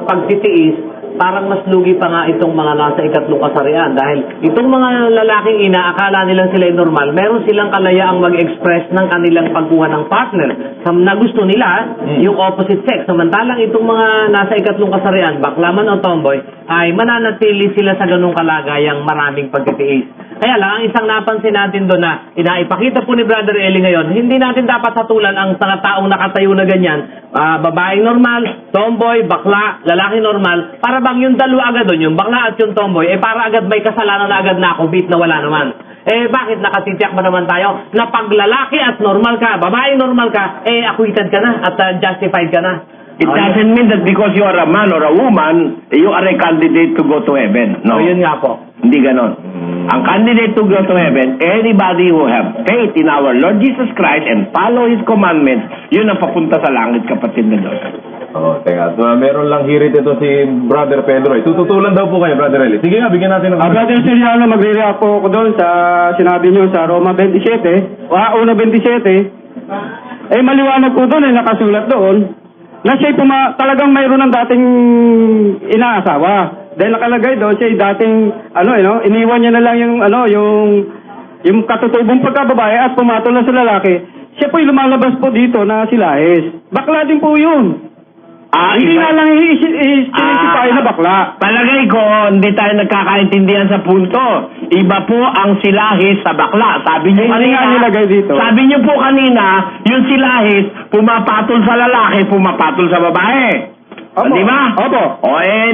pagtitiis, parang mas lugi pa nga itong mga nasa ikatlong kasarian dahil itong mga lalaking inaakala nilang sila normal, meron silang kalayaang mag-express ng kanilang pagkuha ng partner na gusto nila, yung opposite sex. Samantalang itong mga nasa ikatlong kasarian, bakla man o tomboy, ay mananatili sila sa ganung kalagayang maraming pagtitiis. Kaya lang, ang isang napansin natin doon na inaipakita po ni Brother Eli ngayon, hindi natin dapat hatulan ang mga taong nakatayo na ganyan, babaeng normal, tomboy, bakla, lalaki normal, para bang yung dalawa agad doon, yung bakla at yung tomboy, para agad may kasalanan na agad na kubit na wala naman. Bakit nakasitiyak ba naman tayo na pag lalaki at normal ka, babaeng normal ka, acquitted ka na at justified ka na. It doesn't mean that because you are a man or a woman, you are a candidate to go to heaven. No. So, yun nga po. Hindi ganon. Ang candidate to go to heaven, anybody who have faith in our Lord Jesus Christ and follow His commandments, yun ang papunta sa langit, kapatid na Diyos. Teka, meron lang hirit ito si Brother Pedro. Tututulan daw po kayo, Brother Eli. Sige nga, bigyan natin ng... Brother Soriano, magre-react po ako doon sa sinabi niyo sa Roma 27, 1:27. Maliwanag po doon, nakasulat doon, na siya talagang mayroon ng dating inaasawa. Dahil nakalagay doon, siya dating, iniwan niya na lang yung katutubong pagkababae at pumatol na sa lalaki. Siya po'y lumalabas po dito na si Lahes. Bakla din po yun. Hindi nga lang i-specify na bakla. Palagay ko, hindi tayo nagkakaintindihan sa punto. Iba po ang silahis sa bakla. Sabi niyo kanina, nilagay dito. Sabi niyo po kanina, yung silahis, pumapatol sa lalaki, pumapatol sa babae. Di ba? Opo.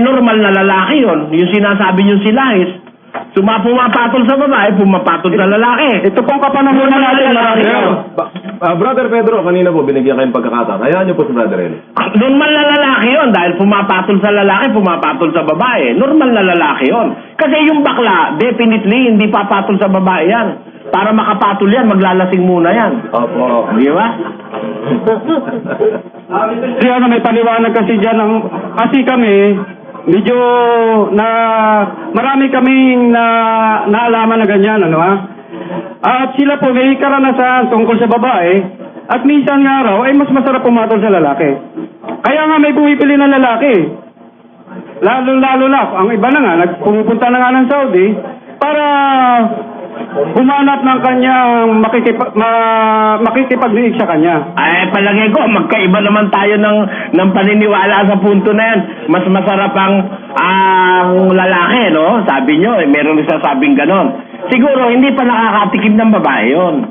Normal na lalaki yun. Yung sinasabi niyo silahis, pumapatol sa babae, pumapatol sa lalaki. Ito pong kapanahunan natin. Brother Pedro, kanina po binigyan kayong pagkakataon. Hayaan niyo po si Brother Eli. Normal na lalaki yun dahil pumapatol sa lalaki, pumapatol sa babae. Normal na lalaki yun. Kasi yung bakla, definitely hindi papatol sa babae yan. Para makapatol yan, maglalasing muna yan. Opo. Di ba? Kaya may paliwanag kasi dyan. Kasi kami, medyo marami kaming naalaman na ganyan, At sila po may karanasan tungkol sa babae at minsan nga raw ay mas masarap pumatol sa lalaki. Kaya nga may pumipili ng lalaki. Lalo na, ang iba na nga, pumupunta na nga ng Saudi para humanap ng kanyang makikipagdiig sa kanya. Palagay ko, magkaiba naman tayo ng paniniwala sa punto na yan. Mas masarap ang lalaki, no? Sabi nyo, meron nagsasabing ganon. Siguro, hindi pa nakakatikim ng babae yun.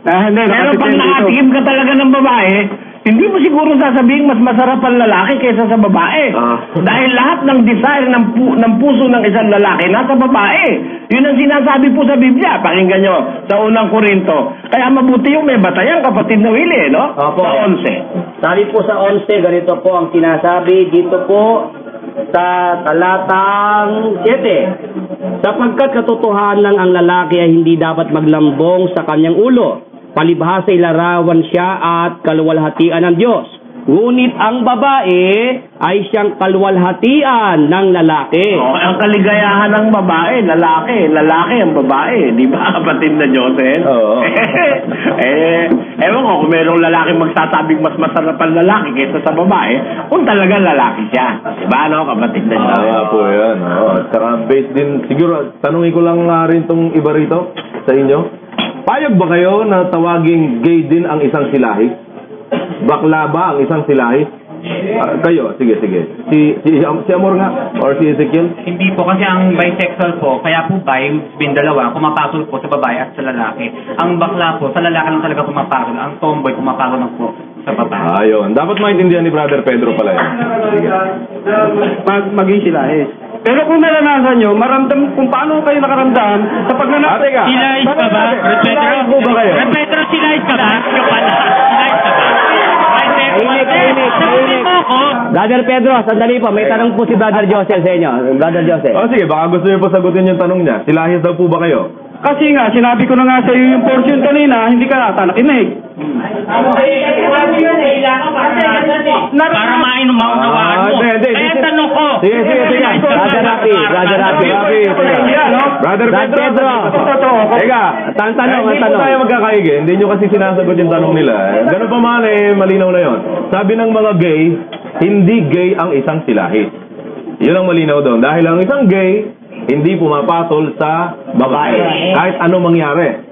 Pero pag nakatikim ka talaga ng babae, hindi mo siguro sasabihin mas masarap ang lalaki kaysa sa babae. Dahil lahat ng desire ng puso ng isang lalaki nasa babae. Yun ang sinasabi po sa Biblia. Pakinggan nyo sa unang Korinto. Kaya mabuti yung may batayan, kapatid na Willie, no? Opo. Sa 11. Sabi po sa 11, ganito po ang sinasabi dito po sa talatang 7. Sapagkat katotohanan ang lalaki ay hindi dapat maglambong sa kanyang ulo. Palibhasa ilarawan siya at kaluwalhatian ng Diyos. Ngunit ang babae ay siyang kaluwalhatian ng lalaki. Ang kaligayahan ng babae, lalaki ang babae. Di ba, kapatid na Joseph? Oo. Ewan ko, kung merong lalaki magsasabing mas masarap ang lalaki kaysa sa babae, kung talaga lalaki siya. Di ba, no, kapatid na Joseph? Kaya po yan. At saka based din, siguro, tanungin ko lang rin tong iba rito sa inyo. Payag ba kayo na tawaging gay din ang isang silahis? Bakla ba ang isang silahis? Kayo, sige. Si Amor nga, or si Ezekiel? Hindi po, kasi ang bisexual po, kaya po bin dalawa, pumapasol po sa babae at sa lalaki. Ang bakla po, sa lalaki lang talaga pumapasol. Ang tomboy, pumapasol lang po sa babae. Ayun. Dapat maintindihan ni Brother Pedro pala yan. Maging silahis. Pero kung naranasan nyo, maramdam kung paano kayo nakaramdam sa pagnanasa. Silahis ka ba? Silahis po ba kayo? Pedro, silahis ka ba? Silahis ka ba? Sagutin mo ako. Brother Pedro, sandali po. May tanong po si Brother Joseph sa inyo. Brother Joseph. Sige, baka gusto niyo po sagutin yung tanong niya. Silahis daw po ba kayo? Kasi nga, sinabi ko na nga sa iyo yung portion kanina, hindi ka ata nakinig. Para maunawaan mo. Kaya tanong ko. Sige. Brother Rafi. Brother Pedro. Teka, Ang tanong. Hindi po tayo magkakaigi. Hindi nyo kasi sinasagot yung tanong nila. Ganun pa man malinaw na yon. Sabi ng mga gay, hindi gay ang isang silahis. Yun ang malinaw doon. Dahil ang isang gay, hindi pumapatol sa babae. Kahit anong mangyari.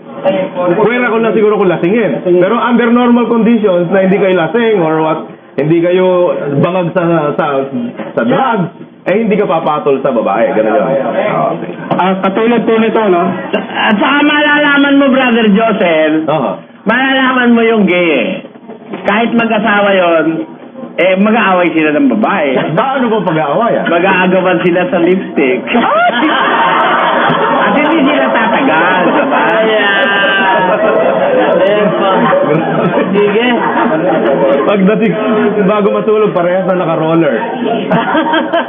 Pwera ko na siguro kung lasingin. Pero under normal conditions na hindi kayo lasing or what, hindi kayo bangag sa drugs, hindi ka papatol sa babae. Ganun yun. Okay. Katulad po nito, no? At saka malalaman mo, Brother Joseph, malalaman mo yung gay Kahit mag-asawa yon, mag-aaway sila ng babae. Paano ba pag-aaway? Mag-aagawan sila sa lipstick. At hindi sila tatagal. Sige. Pagdating, bago matulog, parehas na naka-roller.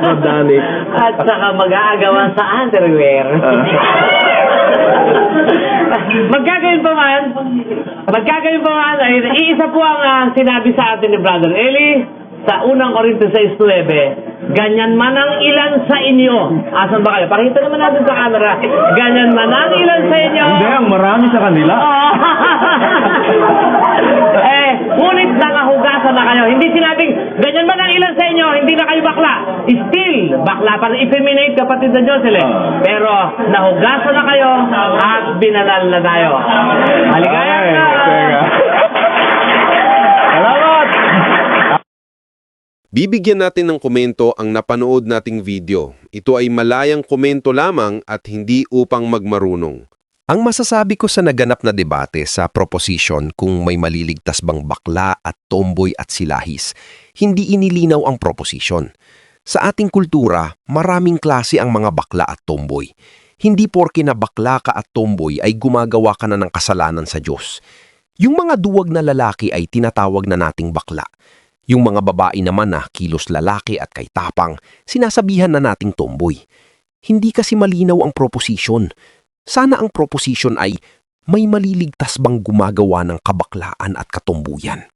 Not Danny. At saka mag-aagawan sa underwear. Magkagayon pa man, ay iisa po ang sinabi sa atin ni Brother Eli sa unang Corinto 6:9, ganyan man ang ilan sa inyo. Asan ba kayo? Pakita naman natin sa camera. Ganyan man ang ilan sa inyo. Hindi, ang marami sa kanila. Ngunit nangahugasan na kayo. Hindi sinabing, ganyan man ang ilan sa inyo, hindi na kayo bakla. Still, bakla pa rin. Effeminate, kapatid na Diyos sila. Pero, nahugasan na kayo at binalal na tayo. Maligaya ka! Salamat! Bibigyan natin ng komento ang napanood nating video. Ito ay malayang komento lamang at hindi upang magmarunong. Ang masasabi ko sa naganap na debate sa proposition kung may maliligtas bang bakla at tomboy at silahis, hindi inilinaw ang proposition. Sa ating kultura, maraming klase ang mga bakla at tomboy. Hindi porke na bakla ka at tomboy ay gumagawa ka na ng kasalanan sa Diyos. Yung mga duwag na lalaki ay tinatawag na nating bakla. Yung mga babae naman na kilos lalaki at kay tapang, sinasabihan na nating tomboy. Hindi kasi malinaw ang proposition. Sana ang proposition ay may maliligtas bang gumagawa ng kabaklaan at katombuyan.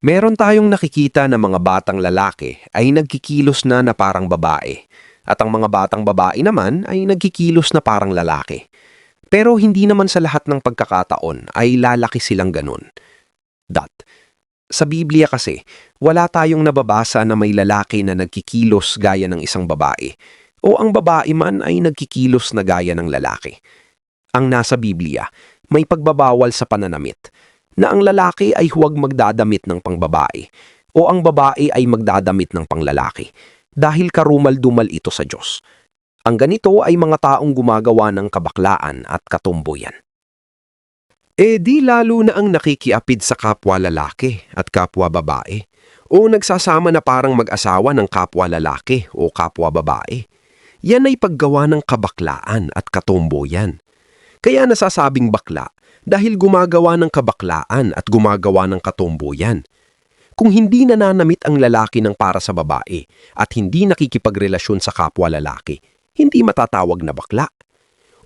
Meron tayong nakikita na mga batang lalaki ay nagkikilos na parang babae at ang mga batang babae naman ay nagkikilos na parang lalaki. Pero hindi naman sa lahat ng pagkakataon ay lalaki silang ganun. Sa Biblia kasi, wala tayong nababasa na may lalaki na nagkikilos gaya ng isang babae o ang babae man ay nagkikilos na gaya ng lalaki. Ang nasa Biblia, may pagbabawal sa pananamit na ang lalaki ay huwag magdadamit ng pangbabae o ang babae ay magdadamit ng panglalaki dahil karumal-dumal ito sa Diyos. Ang ganito ay mga taong gumagawa ng kabaklaan at katomboyan. Di lalo na ang nakikiapid sa kapwa lalaki at kapwa babae o nagsasama na parang mag-asawa ng kapwa lalaki o kapwa babae. Yan ay paggawa ng kabaklaan at katomboyan. Kaya nasasabing bakla dahil gumagawa ng kabaklaan at gumagawa ng katomboyan. Kung hindi nananamit ang lalaki ng para sa babae at hindi nakikipagrelasyon sa kapwa lalaki, hindi matatawag na bakla.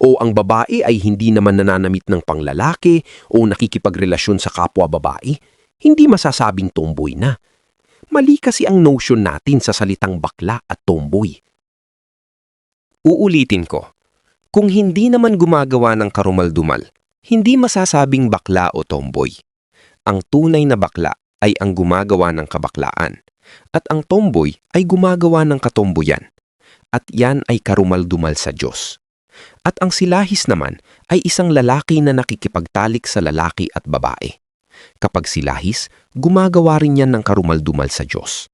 O ang babae ay hindi naman nananamit ng panglalaki o nakikipagrelasyon sa kapwa babae, hindi masasabing tomboy na. Mali kasi ang notion natin sa salitang bakla at tomboy. Uulitin ko, kung hindi naman gumagawa ng karumal-dumal, hindi masasabing bakla o tomboy. Ang tunay na bakla ay ang gumagawa ng kabaklaan, at ang tomboy ay gumagawa ng katomboyan, at yan ay karumal-dumal sa Diyos. At ang silahis naman ay isang lalaki na nakikipagtalik sa lalaki at babae. Kapag silahis, gumagawa rin yan ng karumal-dumal sa Diyos.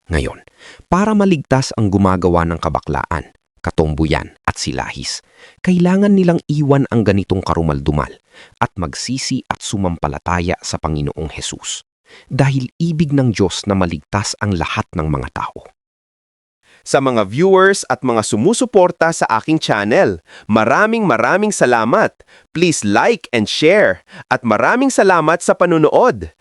Ngayon, para maligtas ang gumagawa ng kabaklaan, katomboyan at silahis, kailangan nilang iwan ang ganitong karumal-dumal at magsisi at sumampalataya sa Panginoong Hesus. Dahil ibig ng Diyos na maligtas ang lahat ng mga tao. Sa mga viewers at mga sumusuporta sa aking channel, maraming salamat. Please like and share. At maraming salamat sa panunood.